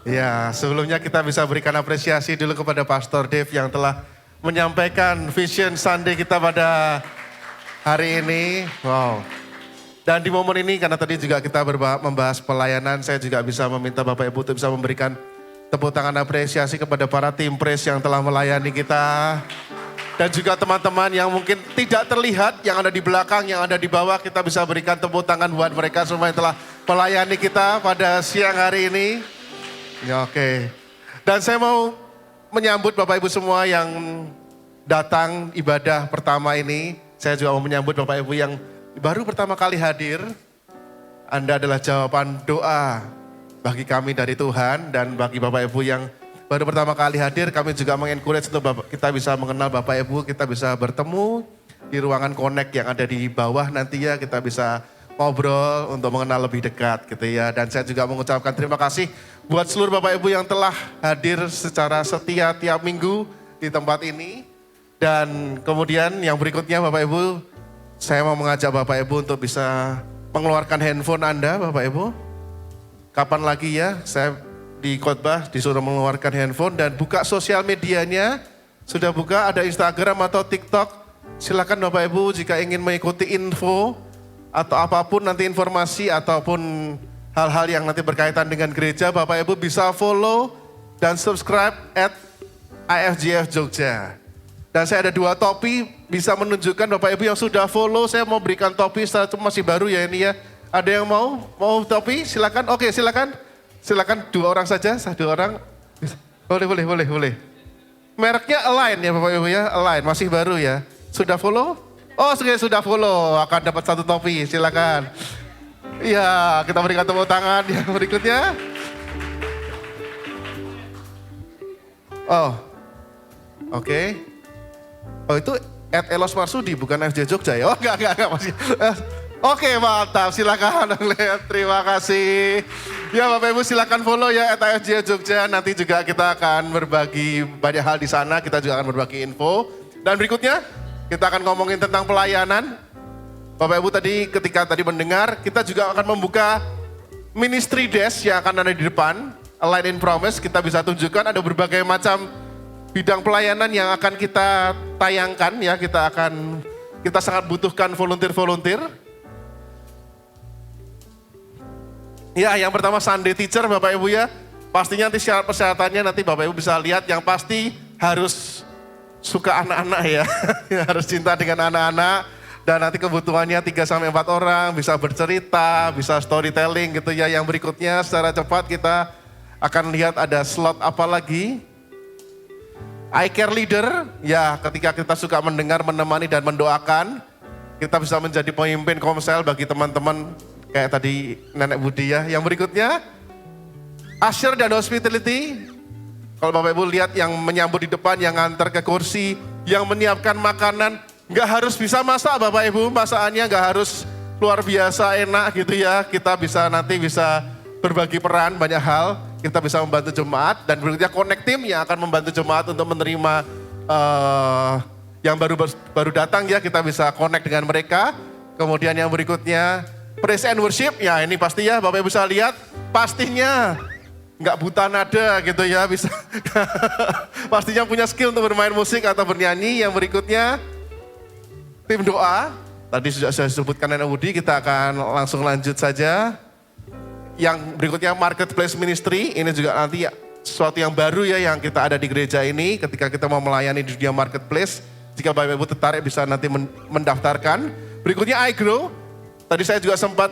Ya, sebelumnya kita bisa berikan apresiasi dulu kepada Pastor Dave yang telah menyampaikan Vision Sunday kita pada hari ini. Wow. Dan di momen ini karena tadi juga kita membahas pelayanan, saya juga bisa meminta Bapak Ibu untuk bisa memberikan tepuk tangan apresiasi kepada para tim praise yang telah melayani kita. Dan juga teman-teman yang mungkin tidak terlihat, yang ada di belakang, yang ada di bawah, kita bisa berikan tepuk tangan buat mereka semua yang telah melayani kita pada siang hari ini. Ya, oke. Dan saya mau menyambut Bapak Ibu semua yang datang ibadah pertama ini. Saya juga mau menyambut Bapak Ibu yang baru pertama kali hadir. Anda adalah jawaban doa bagi kami dari Tuhan. Dan bagi Bapak Ibu yang baru pertama kali hadir, kami juga mengencourage untuk kita bisa mengenal Bapak Ibu. Kita bisa bertemu di ruangan Connect yang ada di bawah nanti ya. Kita bisa ngobrol untuk mengenal lebih dekat gitu ya. Dan saya juga mengucapkan terima kasih buat seluruh Bapak Ibu yang telah hadir secara setia tiap minggu di tempat ini. Dan kemudian yang berikutnya Bapak Ibu, saya mau mengajak Bapak Ibu untuk bisa mengeluarkan handphone Anda Bapak Ibu. Kapan lagi ya saya di khotbah disuruh mengeluarkan handphone dan buka sosial medianya. Sudah buka, ada Instagram atau TikTok. Silakan Bapak Ibu jika ingin mengikuti info atau apapun nanti informasi ataupun hal-hal yang nanti berkaitan dengan gereja, Bapak Ibu bisa follow dan subscribe @IFGF Jogja. Dan saya ada 2 topi, bisa menunjukkan Bapak Ibu yang sudah follow, saya mau berikan topi secara masih baru ya ini ya. Ada yang mau topi? Silakan. Oke, silakan. Silakan 2 orang saja, 1 orang. Boleh. Mereknya Align ya Bapak Ibu ya, Align, masih baru ya. Sudah follow? Oh, sudah follow, akan dapat 1 topi, silakan. Iya, kita berikan tepuk tangan yang berikutnya. Oh, oke. Oh itu @Elos Marsudi bukan FJ Jogja ya? Oh enggak masih. Oke mantap, silakan. Terima kasih. Ya Bapak Ibu silakan follow ya @FJ Jogja. Nanti juga kita akan berbagi banyak hal di sana. Kita juga akan berbagi info. Dan berikutnya kita akan ngomongin tentang pelayanan. Bapak Ibu ketika tadi mendengar, kita juga akan membuka ministry desk yang akan ada di depan. Align in Promise, kita bisa tunjukkan ada berbagai macam bidang pelayanan yang akan kita tayangkan ya. Kita sangat butuhkan volunteer. Ya, yang pertama Sunday Teacher Bapak Ibu ya. Pastinya nanti syarat persyaratannya nanti Bapak Ibu bisa lihat. Yang pasti harus suka anak-anak ya. Harus cinta dengan anak-anak. Dan nanti kebutuhannya 3-4 orang, bisa bercerita, bisa storytelling gitu ya. Yang berikutnya secara cepat kita akan lihat ada slot apa lagi. I Care Leader, ya ketika kita suka mendengar, menemani dan mendoakan. kita bisa menjadi pemimpin komsel bagi teman-teman kayak tadi Nenek Budi ya. Yang berikutnya, usher dan hospitality. Kalau Bapak Ibu lihat yang menyambut di depan, yang nganter ke kursi, yang menyiapkan makanan, nggak harus bisa masak Bapak Ibu, masakannya nggak harus luar biasa enak gitu ya. Kita nanti bisa berbagi peran banyak hal, kita bisa membantu jemaat. Dan berikutnya connect team yang akan membantu jemaat untuk menerima yang baru datang ya, kita bisa connect dengan mereka. Kemudian yang berikutnya praise and worship, ya ini pasti ya Bapak Ibu bisa lihat, pastinya nggak buta nada gitu ya, bisa pastinya punya skill untuk bermain musik atau bernyanyi. Yang berikutnya tim doa, tadi sudah saya sebutkan Nenek Budi, kita akan langsung lanjut saja. Yang berikutnya marketplace ministry, ini juga nanti sesuatu yang baru ya yang kita ada di gereja ini ketika kita mau melayani di dunia marketplace. Jika Bapak Ibu tertarik bisa nanti mendaftarkan. Berikutnya I Grow, tadi saya juga sempat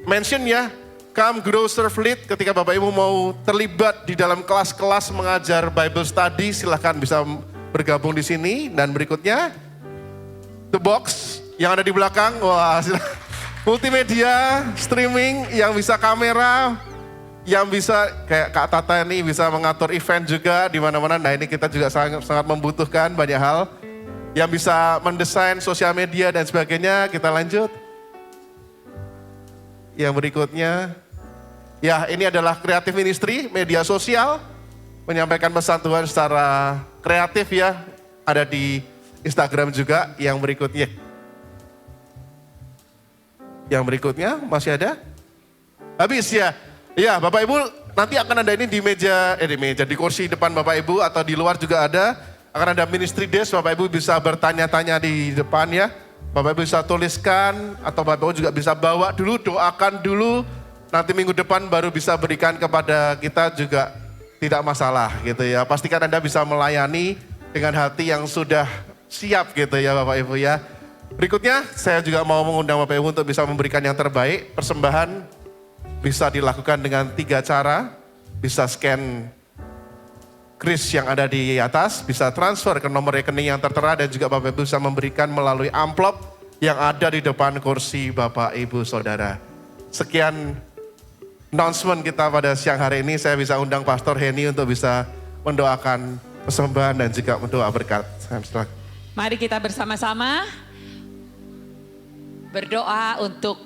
mention ya, Come Grow Serve Lead, ketika Bapak Ibu mau terlibat di dalam kelas-kelas mengajar Bible Study, silahkan bisa bergabung di sini. Dan berikutnya The Box yang ada di belakang, wah multimedia, streaming, yang bisa kamera, yang bisa kayak Kak Tata ini bisa mengatur event juga di mana-mana. Nah ini kita juga sangat membutuhkan banyak hal. Yang bisa mendesain sosial media dan sebagainya. Kita lanjut. Yang berikutnya, ya ini adalah kreatif ministry, media sosial, menyampaikan pesan Tuhan secara kreatif ya, ada di Instagram juga. Yang berikutnya masih ada? Habis ya? Ya Bapak Ibu nanti akan ada ini di meja, di kursi depan Bapak Ibu atau di luar juga ada. Akan ada ministry desk, Bapak Ibu bisa bertanya-tanya di depan ya. Bapak Ibu bisa tuliskan atau Bapak Ibu juga bisa bawa dulu, doakan dulu. Nanti minggu depan baru bisa berikan kepada kita juga tidak masalah gitu ya. Pastikan Anda bisa melayani dengan hati yang sudah siap gitu ya Bapak Ibu ya. Berikutnya saya juga mau mengundang Bapak Ibu untuk bisa memberikan yang terbaik. Persembahan bisa dilakukan dengan 3 cara. Bisa scan kris yang ada di atas, bisa transfer ke nomor rekening yang tertera, dan juga Bapak Ibu bisa memberikan melalui amplop yang ada di depan kursi Bapak Ibu Saudara. Sekian announcement kita pada siang hari ini. Saya bisa undang Pastor Henny untuk bisa mendoakan persembahan dan juga mendoa berkat. Mari kita bersama-sama berdoa untuk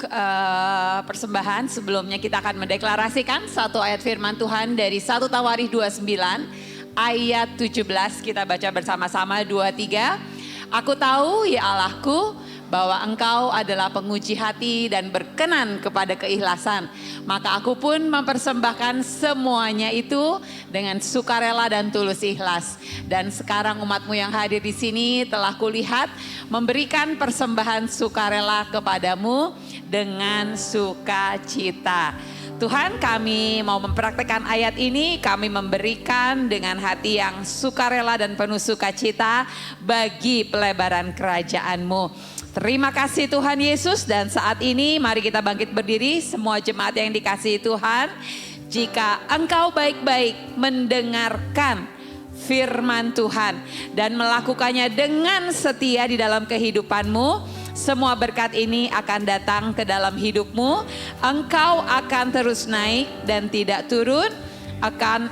persembahan. Sebelumnya kita akan mendeklarasikan satu ayat firman Tuhan dari 1 Tawarikh 29 ayat 17. Kita baca bersama-sama 2-3. Aku tahu ya Allahku bahwa Engkau adalah penguji hati dan berkenan kepada keikhlasan. Maka aku pun mempersembahkan semuanya itu dengan sukarela dan tulus ikhlas. Dan sekarang umatmu yang hadir di sini telah kulihat memberikan persembahan sukarela kepadamu dengan sukacita. Tuhan, kami mau mempraktekkan ayat ini, kami memberikan dengan hati yang sukarela dan penuh sukacita bagi pelebaran kerajaan-Mu. Terima kasih Tuhan Yesus, dan saat ini mari kita bangkit berdiri semua jemaat yang dikasihi Tuhan. Jika engkau baik-baik mendengarkan firman Tuhan dan melakukannya dengan setia di dalam kehidupanmu, semua berkat ini akan datang ke dalam hidupmu. Engkau akan terus naik dan tidak turun.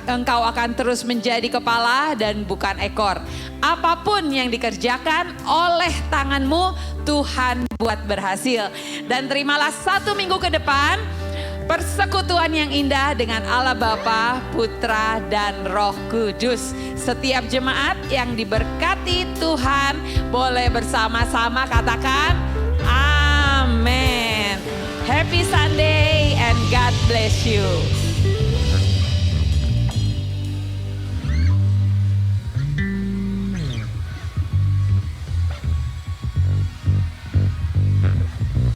Engkau akan terus menjadi kepala dan bukan ekor. Apapun yang dikerjakan oleh tanganmu, Tuhan buat berhasil. Dan terimalah 1 minggu ke depan persekutuan yang indah dengan Allah Bapa, Putra, dan Roh Kudus. Setiap jemaat yang diberkati Tuhan boleh bersama-sama katakan amin. Happy Sunday and God bless you.